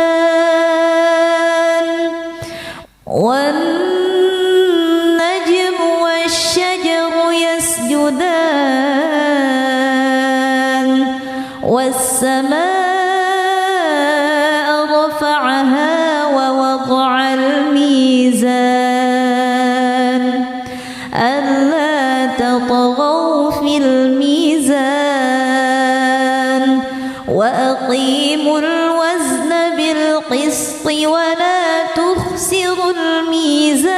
والنجم والشجر يسجدان والسماء رفعها ووضع الميزان ألا تطغوا في الميزان وأقيموا الوزن بالقسط ولا تخسروا الميزان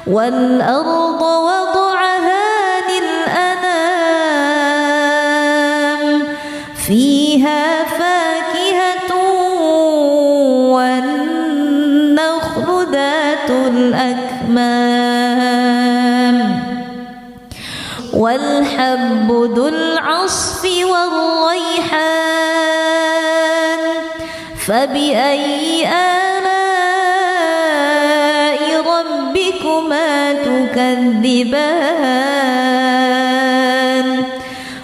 والأرض وضعها للأنام فيها فاكهة والنخل ذات الأكمام والحب ذو العصف والريحان فبأي آلاء ربكما تكذبان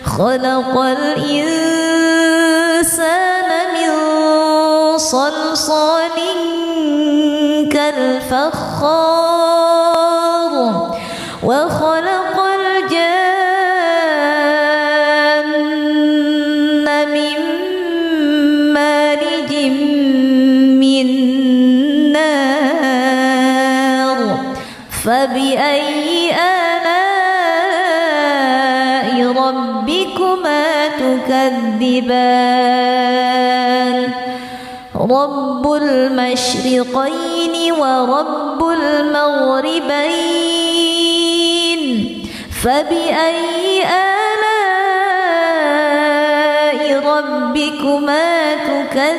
خلق الإنسان من صلصال كالفخار وخلق الجان من مارج من نار فبأي آلاء ربكما تكذبان رب المشرقين ورب المغربين فبأي آلاء ربكما تكذبان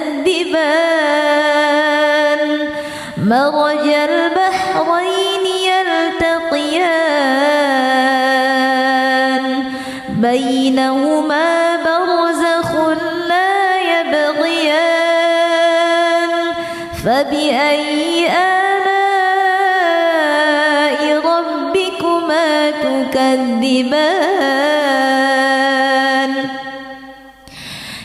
مرج البحرين يلتقيان بينهما برزخ لا يبغيان فبأي آلاء ربكما تكذبان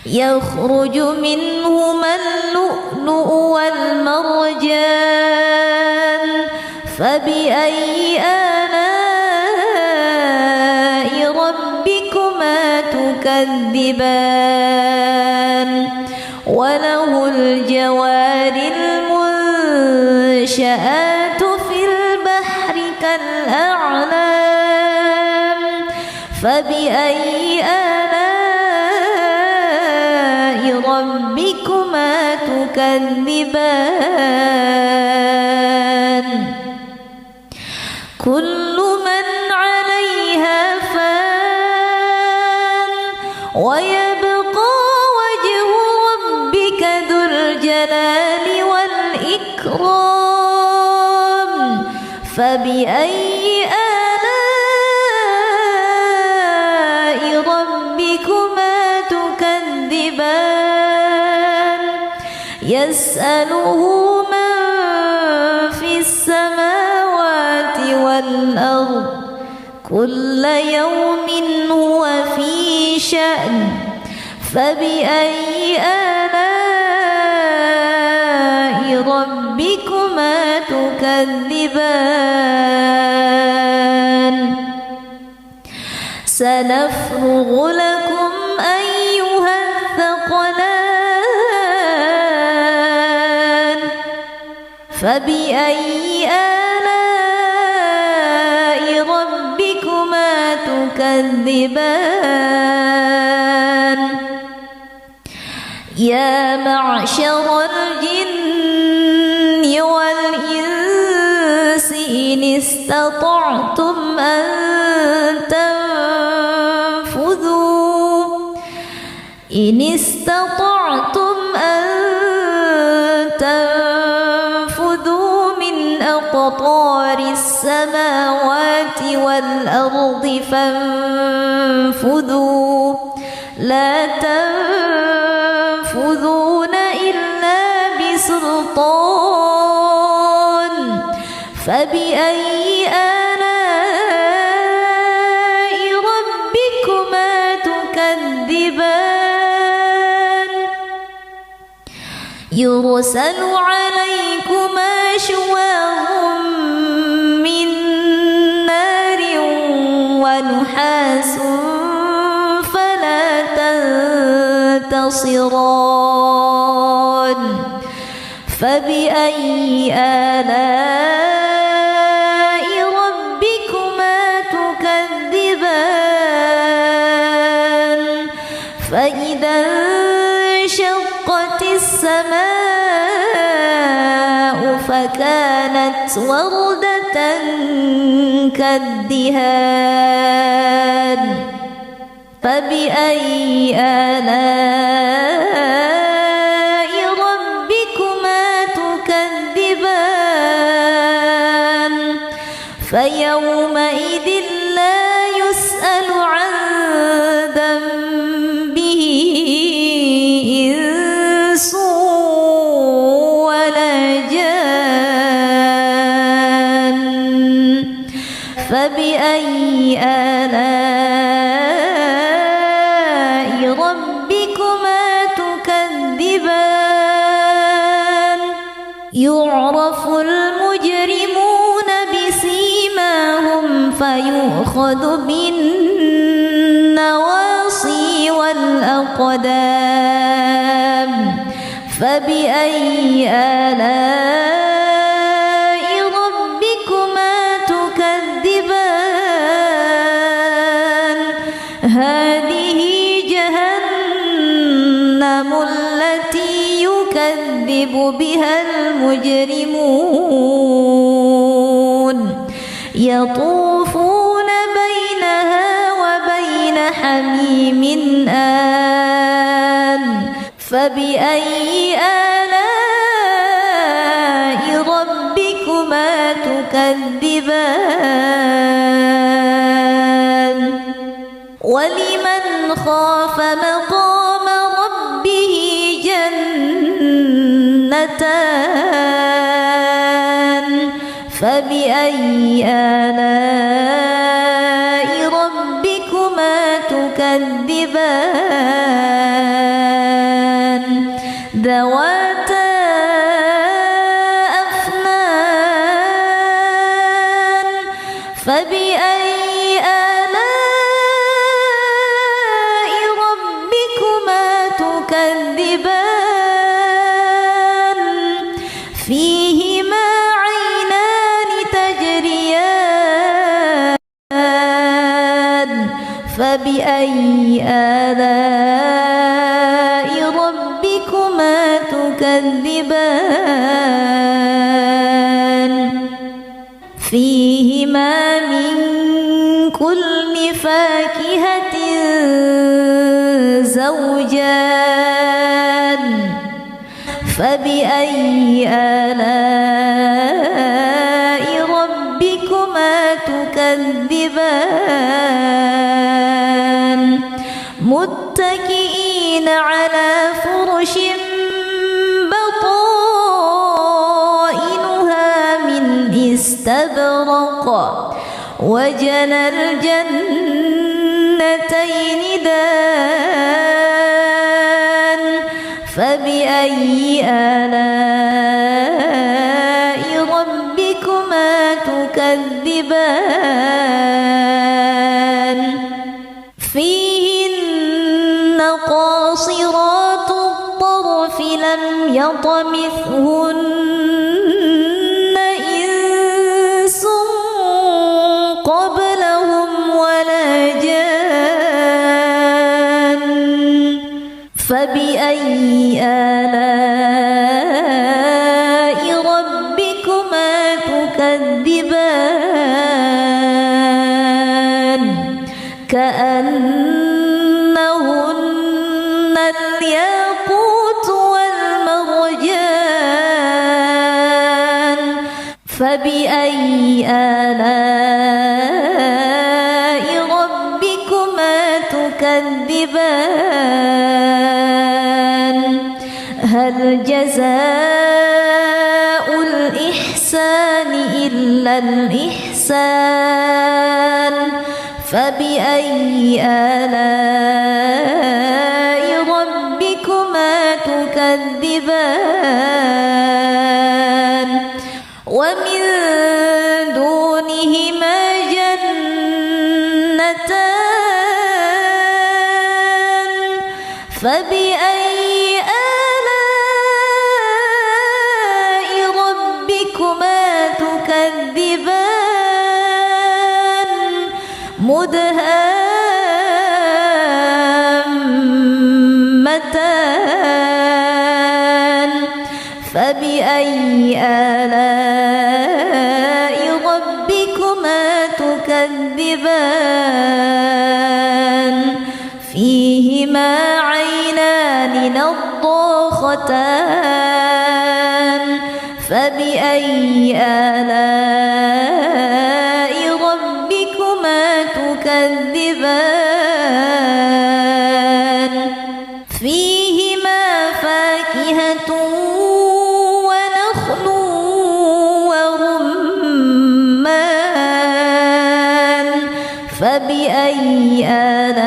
يخرج منهما اللؤلؤ والمرجان فبأي آلاء ربكما تكذبان وله الجوار المنشآت في البحر كالأعلام فبأي آلاء ربكما تكذبان كل من عليها فان ويبقى وجه ربك ذو الجلال والإكرام فبأي آلاء ربكما تكذبان يسأله من في السماوات والأرض كل يوم هو في شأن فبأي آلاء ربكما تكذبان سنفرغ لكم أيها الثقلان فبأي آلاء ربكما تكذبان يا معشر الجن والإنس إن استطعتم أن تنفذوا من أقطار السماوات والأرض فانفذوا لا تنفذون إلا بسلطان فبأي آلاء ربكما تكذبان يرسل عليكما شواظ من نار ونحاس فلا تنتصران فبأي آلاء ربكما تكذبان فإذا انشقت السماء فكانت وردة كالدهان فبأي آلاء ربكما تكذبان فيومئذ لا يسأل عن ذنبه إنس ولا جان فبأي آلاء ربكما تكذبان يعرف المجرمون بسيماهم فيؤخذ بالنواصي والأقدام فبأي آلاء ربكما تكذبان هذه جهنم التي يكذب بها المجرمون يطوفون بينها وبين حميم آن فبأي آلاء ربكما تكذبان ولمن خاف مقام ربه جنتان فبأي آلاء ربكما تكذبان ذواتا أفنان فبأي آلاء ربكما تكذبان فيهما عينان تجريان فبأي آلاء ربكما تكذبان فيهما من كل فاكهة زوجان فبأي آلاء ربكما تكذبان متكئين على فرش بطائنها وجنى الجنتين دان فبأي آلاء ربكما تكذبان فيهن قاصرات الطرف لم يطمثهن إنس قبلهم ولا جان فبأي آلاء ربكما تكذبان كأنهن الياقوت والمرجان فبأي آلاء ربكما تكذبان هل جزاء الإحسان إلا الإحسان فبأي آلاء ربكما تكذبان ومن دونهما جنتان فبأي آلاء ربكما تكذبان مدهامتان فبأي آلاء ربكما تكذبان فيهما عينان نضاختان فبأي آلاء ربكما تكذبان فيهما فاكهة ونخل ورمان فبأي آلاء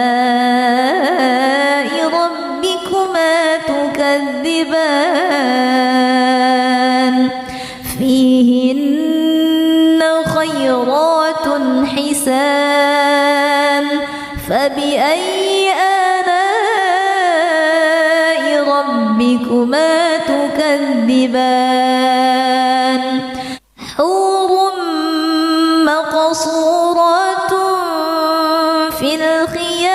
ربكما تكذبان فيهن خيرات حسان فبأي آلاء ربكما تكذبان حور مقصورات في الخيام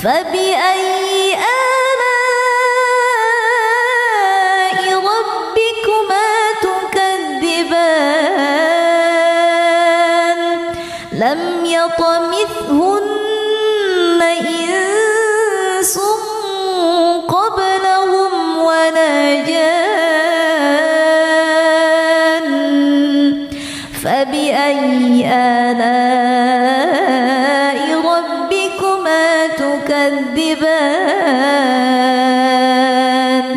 فبأي آلاء ربكما تكذبان لم يطمثهن إنس قبلهم ولا جان فبأي آلاء ربكما تكذبان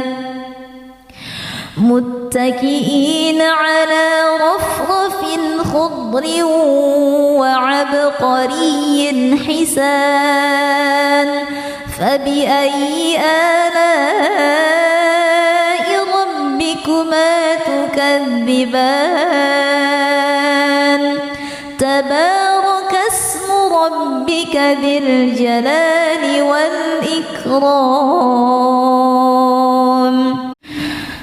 متكئين على رفرف خضر وعبقري حسان فبأي آلاء ربكما تكذبان تبارك اسم ربك ذي الجلال والإكرام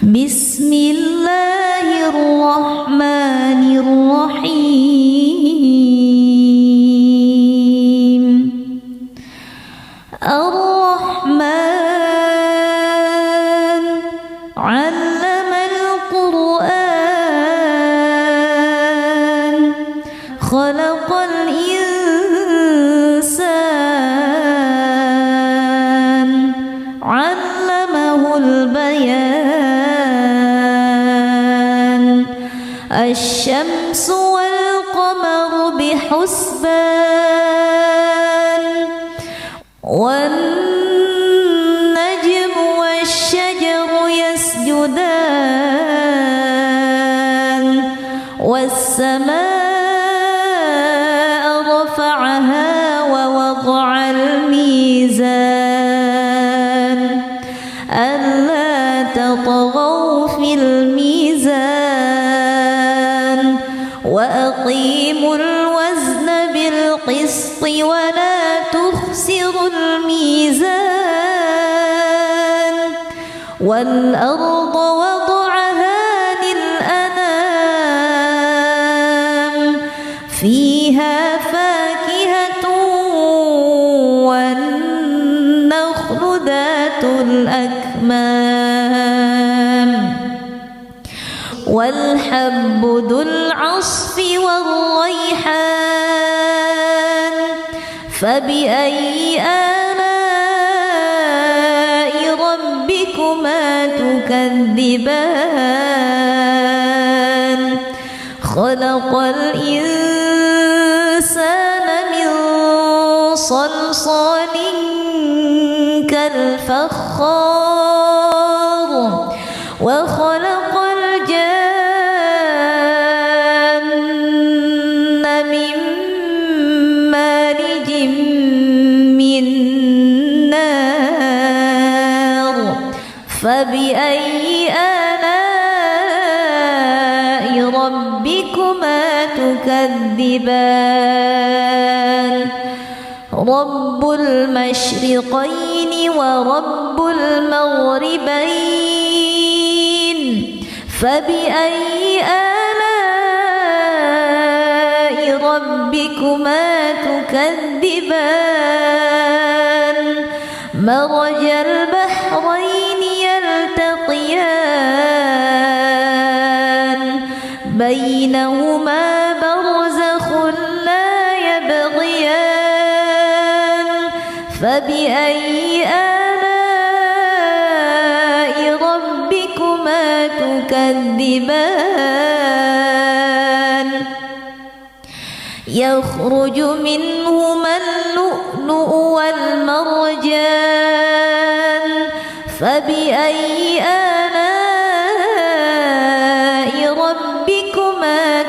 بسم الله الرحمن الرحيم الرحمن علم القرآن خلق الإنسان علمه البيان الشمس والقمر بحسبان والنجم والشجر يسجدان والسماء رفعها ووضع الميزان ألا تطغوا في الميزان وأقيموا الوزن بالقسط ولا تخسروا الميزان والأرض وضعها للأنام فيها فاكهة والنخل ذات الأكمام والحب ذو العصف والريحان فبأي آلاء ربكما تكذبان خلق الإنسان من صلصال كالفخار وخلق الجن من مارج من نار فبأي آلاء ربكما تكذبان رب المشرقين ورب المغربين فبأي آلاء ربكما تكذبان مرج البحرين يلتقيان بينهما برزخ لا يبغيان فبأي آلاء ربكما تكذبان يخرج منهما اللؤلؤ والمرجان فبأي آلاء ربكما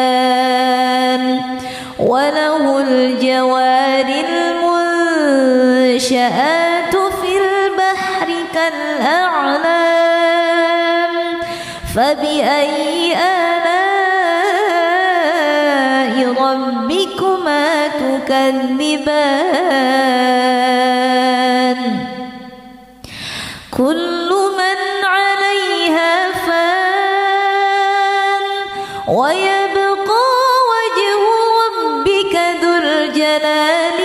تكذبان وله الجوار المنشآت في البحر كالأعلام فبأي آلاء ربكما تكذبان كل من عليها فان ويبقى وجه ربك ذو الجلال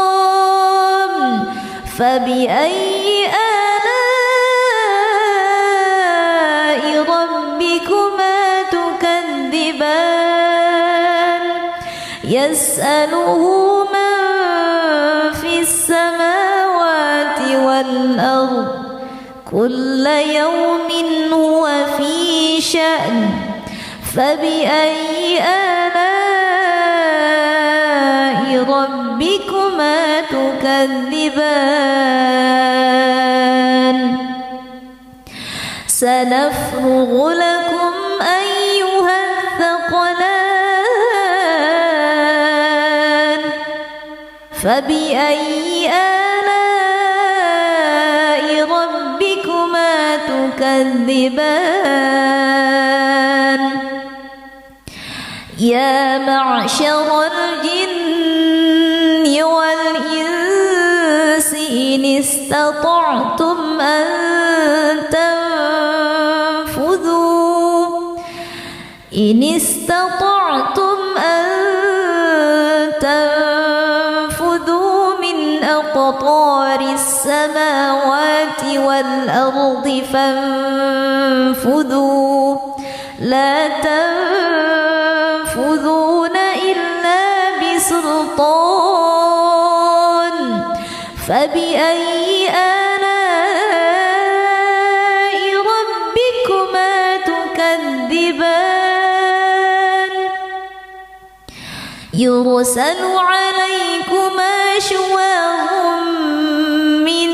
والإكرام فبأي آلاء ربكما تكذبان يسأله من في السماوات والأرض كل يوم هو في شأن فبأي آلاء ربكما تكذبان سنفرغ لكم أيها الثقلان فبأي آلاء ربكما تكذبان يا معشر الجن والإنس إن استطعتم أن تنفذوا من أقطار السماوات والأرض فانفذوا لا تنفذون إلا بسلطان فبأي آلاء ربكما تكذبان يرسل عليكما شواظ من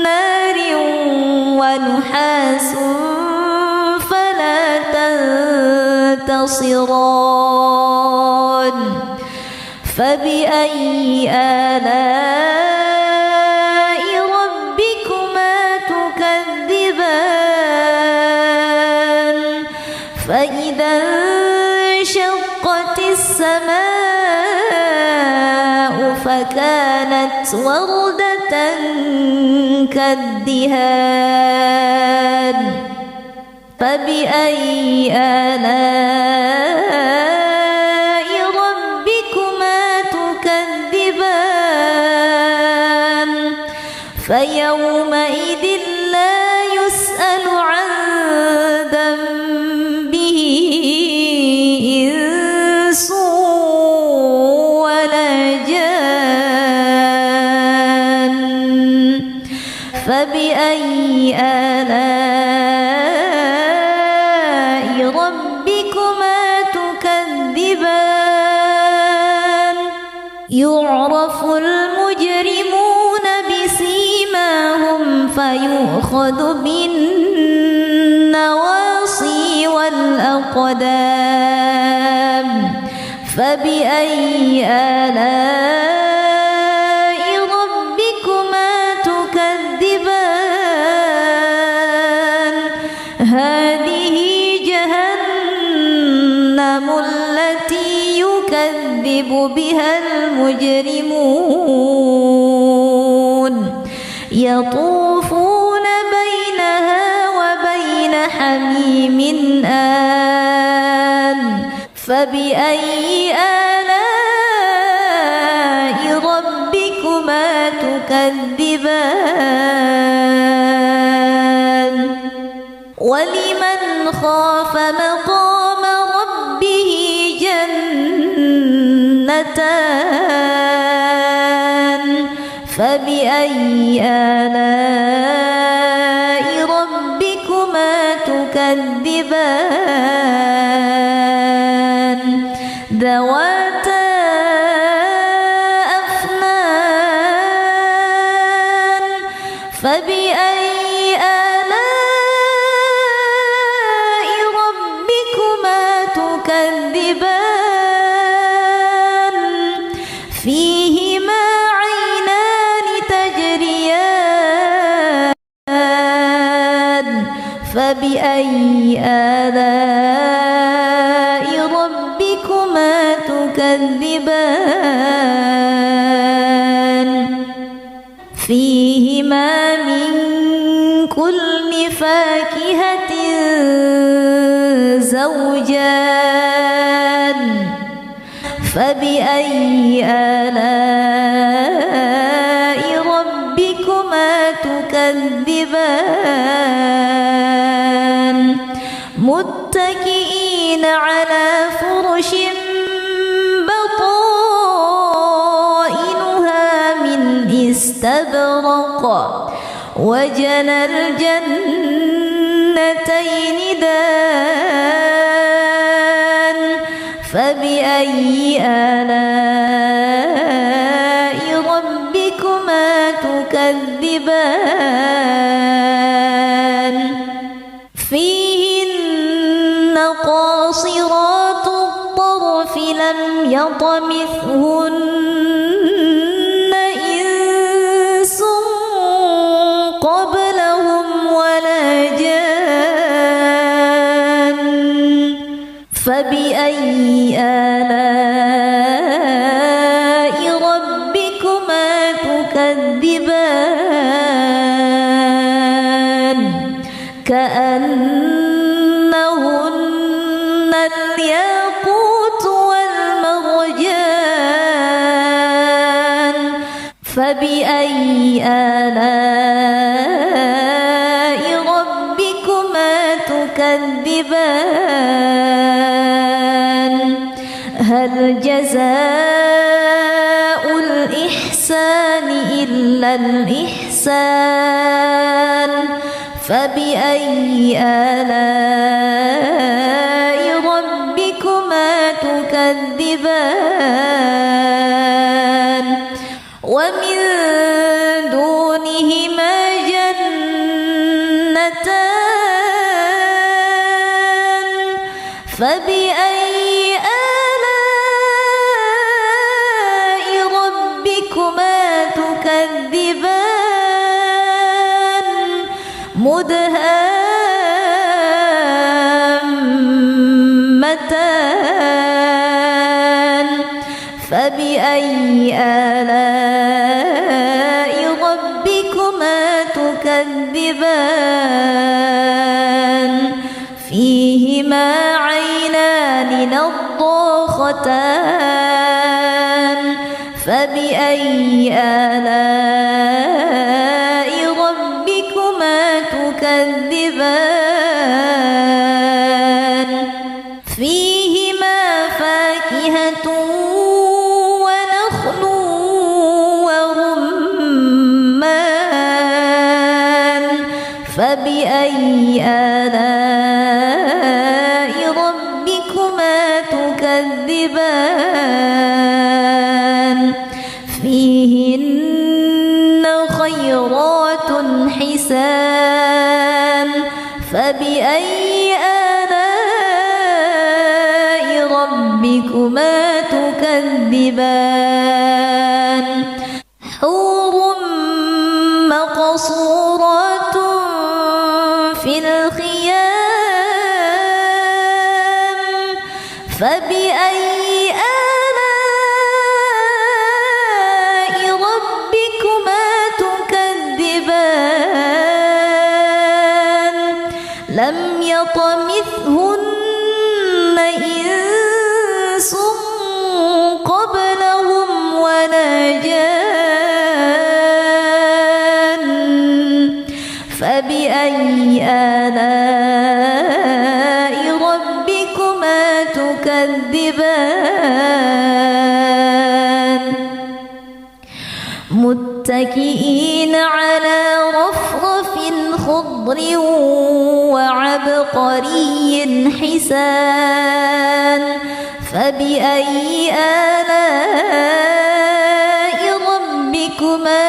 نار ونحاس فلا ناصران فبأي آلاء ربكما تكذبان فإذا انشقت السماء فكانت وردة كالدهان فبأي آلاء ربكما تكذبان فيومئذ لا يسأل عن ذنبه إنس ولا جان فبأي آلاء ربكما تكذبان يعرف المجرمون بسيماهم فيؤخذ بالنواصي والأقدام فبأي آلاء ربكما تكذبان هذه جهنم التي يكذب بها المجرمون يطوفون بينها وبين حميم آن فبأي آلاء ربكما تكذبان ولمن خاف مقام ربه جنتان فبأي آلاء ربكما تكذبان ذواتا أفنان فبأي آلاء ربكما تكذبان فيهما عينان تجريان فبأي آلاء ربكما تكذبان فيهما من كل فاكهة زوجان فبأي آلاء ربكما تكذبان متكئين على فرش بطائنها من استبرق وجنى الجنتين دان فبأي آلاء ربكما تكذبان فيهن قاصرات الطرف لم يطمثهن إنس قبلهم ولا جان فبأي آلاء ربكما تكذبان كأنهن الياقوت والمرجان فبأي آلاء ربكما تكذبان هل جزاء الإحسان إلا الإحسان فبأي آلاء ربكما تكذبان ومن دونهما جنتان فبأي مدهامتان فبأي آلاء ربكما تكذبان فيهما عينان نضاختان فبأي آلاء ربكما تكذبان فيهما فاكهة ونخل ورمان فبأي آلاء ربكما تكذبان فيهن خيرات حسان فبأي آلاء ربكما تكذبان حور مقصورات في الخيام فبأي آلاء ربكما تكذبان لم يطمثهن إنس قبلهم ولا جان فبأي آلاء ربكما تكذبان متكئين على رفرف خضر وعبقري حسان فبأي آلاء ربكما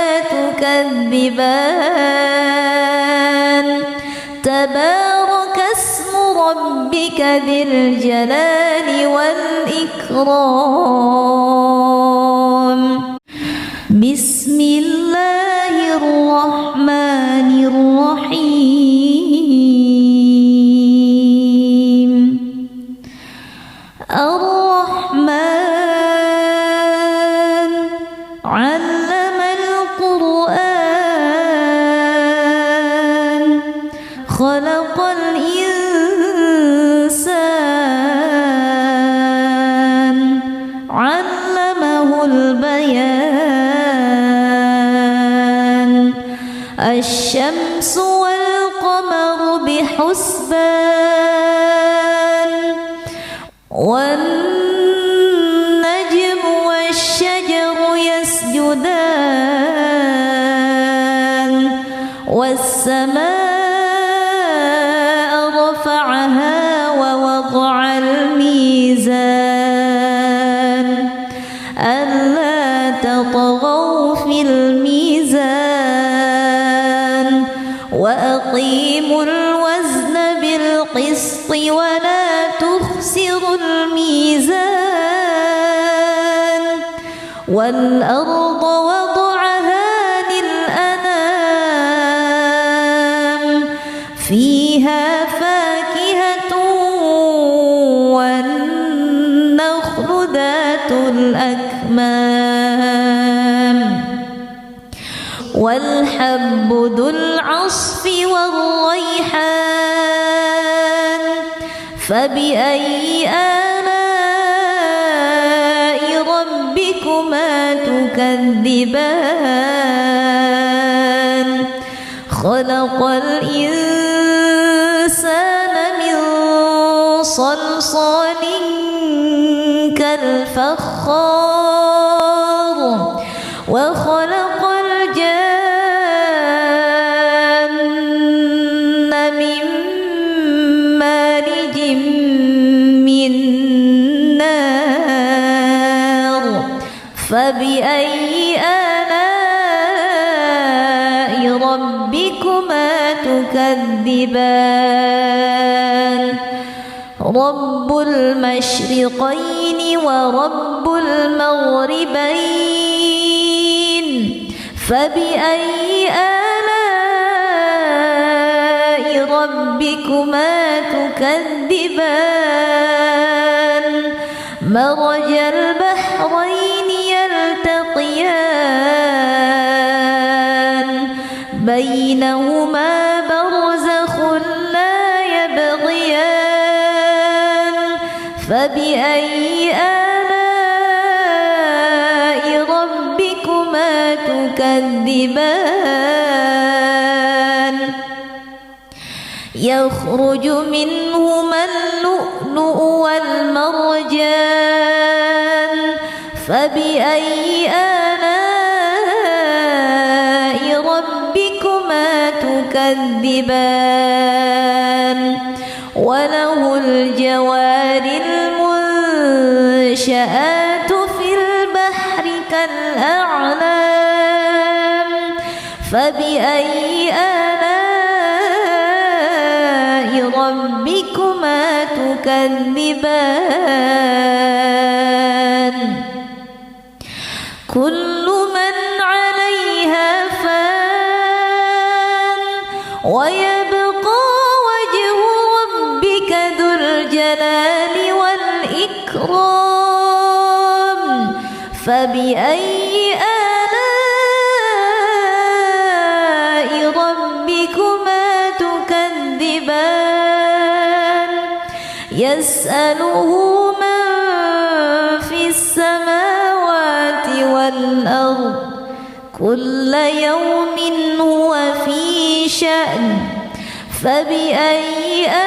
تكذبان تبارك اسم ربك ذي الجلال والإكرام بسم الله الرحمن الرحيم الرحمن علم القرآن خلق الإنسان علمه البيان الشمس والقمر بحسبان والنجم والشجر يسجدان والسماء رفعها ووضع الميزان ألا تطغوا في الميزان وأقيموا الوزن بالقسط ولا تخسروا الميزان والأرض وضعها للأنام فيها فاكهة والنخل ذات الأكمام والحب ذو العصف والريحان فبأي آلاء ربكما تكذبان خلق الإنسان من صلصال كالفخار وخلق الجن من مارج من نار فبأي آلاء ربكما تكذبان رب المشرقين ورب المغربين فبأي آلاء ربكما تكذبان مرج البحرين يلتقيان بينهما برزخ لا يبغيان فبأي آلاء ربكما تكذبان يخرج منهما اللؤلؤ والمرجان فبأي آلاء ربكما تكذبان وله الجوار المنشآت في البحر كالأعلام فبأي آلاء ربكما تكذبان كل من عليها فان ويبقى وجه ربك ذو الجلال والإكرام فبأي آلاء ربكما تكذبان يسأله من في السماوات والأرض كل يوم هو في شأن فبأي آلاء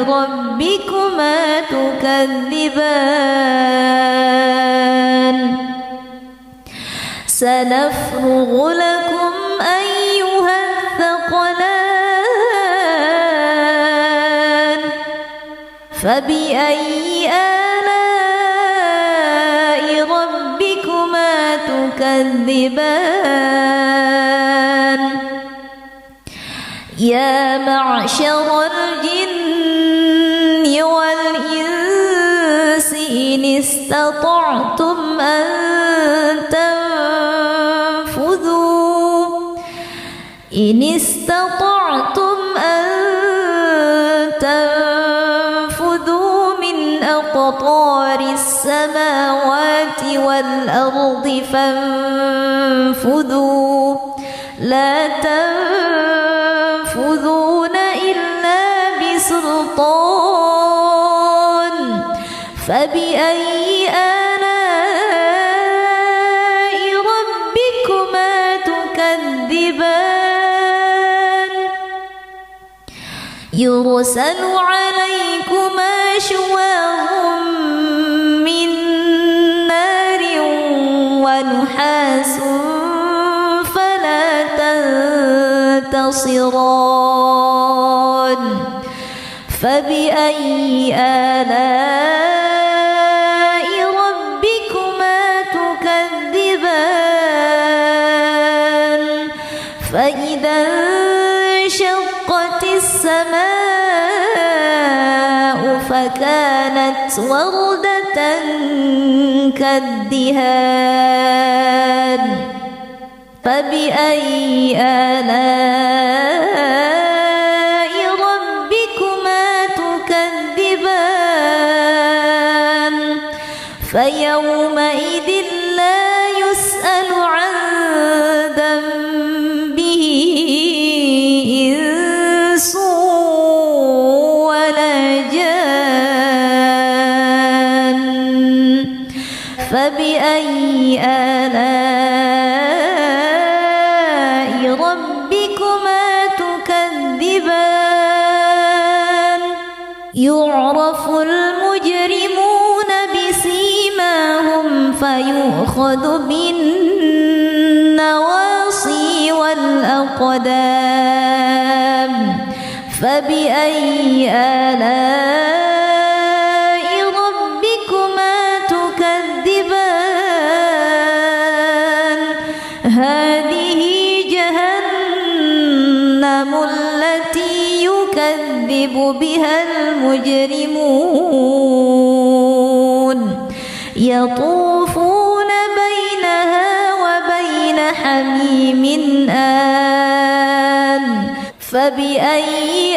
ربكما تكذبان سنفرغ لكم أيها الثقلان فبأي آلاء ربكما تكذبان يا معشر الجن والإنس إن استطعتم أن تنفذوا من أقطار السماوات والأرض فانفذوا لا تنفذون إلا بسلطان فبأي آلاء ربكما تكذبان يرسل عليكما شواظ من نار ونحاس فلا تنتصران فبأي آلاء ربكما تكذبان فإذا انشقت السماء فكانت وردة كالدهان فبأي آلاء ربكما تكذبان فيومئذ لا يسأل عن ذنبه إنس ولا جان فبأي آلاء ربكما تكذبان يعرف المجرمون بسيماهم فيؤخذ بالنواصي والأقدام فبأي آلاء ربكما تكذبان هذه جهنم التي يكذب بها المجرمون يطوفون بينها وبين حميم آن فبأي آلاء ربكما تكذبان يرسل عليكما شواظ من نار ونحاس فلا تنتصران فبأي آلاء ربكما تكذبان يطوفون بينها وبين حميم آن فبأي آلاء ربكما تكذبان يرسل عليكما شواظ من نار ونحاس فلا تنتصران فبأي آلاء ربكما تكذبان يطوفون بينها وبين حميم فبأي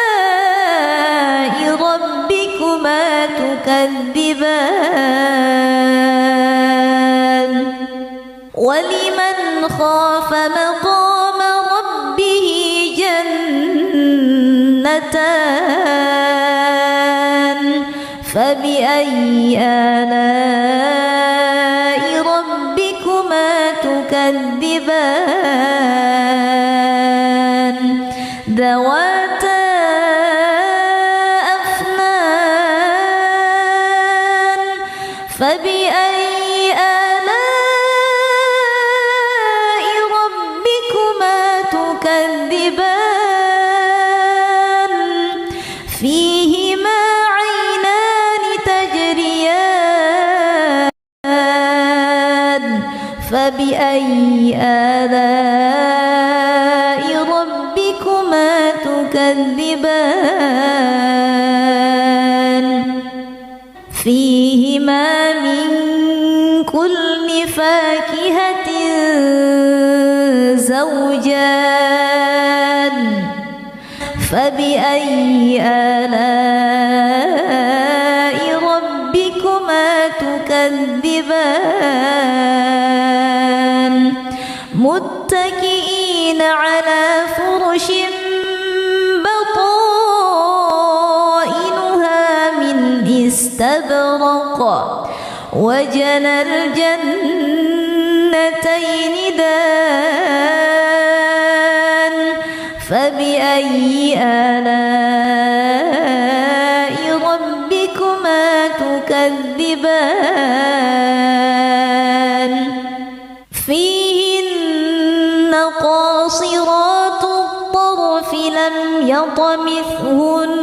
آلاء ربكما تكذبان ولمن خاف مقام ربه جنتان فبأي آلاء ربكما تكذبان ذواتا أفنان فبأي آلاء ربكما تكذبان فيهما عينان تجريان فبأي آلاء ربكما تكذبان فيهما من كل فاكهة زوجان فبأي آلاء ربكما تكذبان متكئين على فرش بطائنها من استبرق وجنى الجنتين دان فبأي آلاء ربكما تكذبان فيهن قاصرات الطرف لم يطمثهن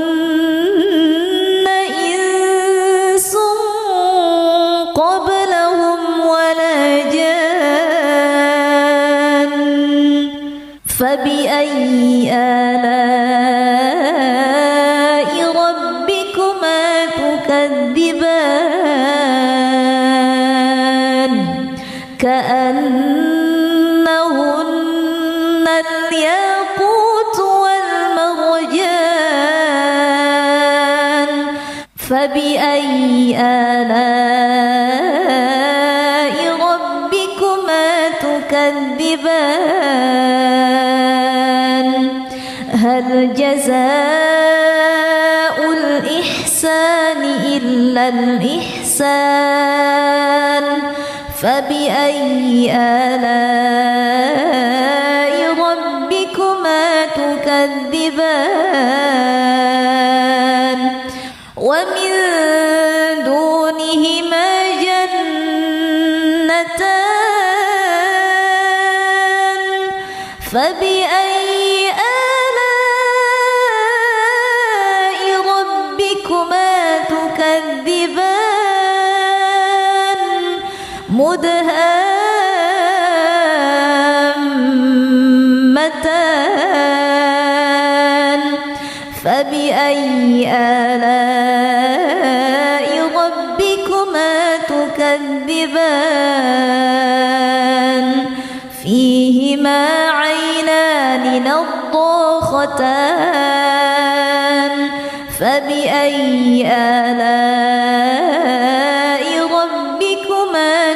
إنس قبلهم ولا جان فبأي آلاء ربكما تكذبان كأنهن الياقوت والمرجان فبأي آلاء ربكما تكذبان هل جزاء الإحسان إلا الإحسان فبأي آلاء ربكما تكذبان ومن دونهما جنتان فبأي آلاء ربكما تكذبان مدهامتان فبأي آلاء ربكما تكذبان فيهما عينان نضاختان فبأي آلاء ربكما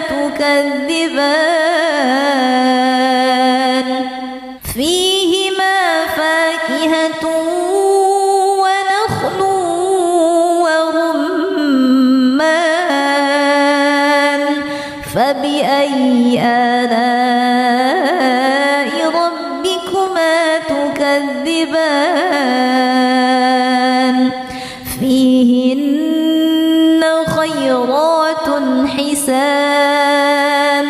تكذبان فيهما فاكهة ونخل ورمان فبأي آلاء ربكما تكذبان فيهن خيرات حسان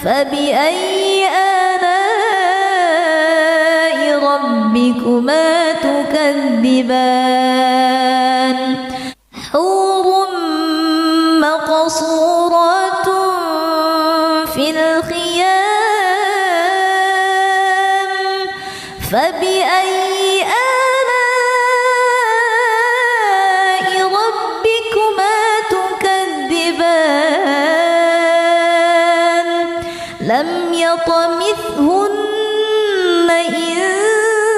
فبأي آلاء ربكما تكذبان حور مقصورات في الخيام فبأي آلاء ربكما تكذبان لم يطمثهن إنس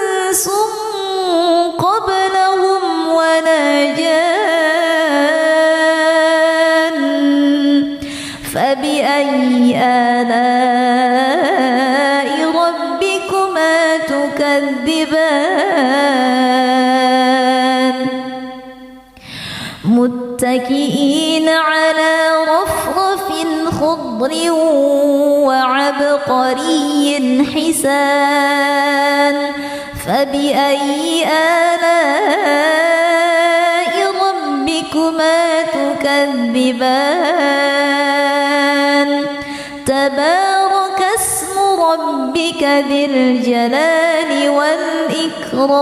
فبأي آلاء ربكما تكذبان متكئين على رفرف خضر وعبقري حسان فبأي آلاء ربكما تكذبان تبارك اسم ربك ذي الجلال والإكرام.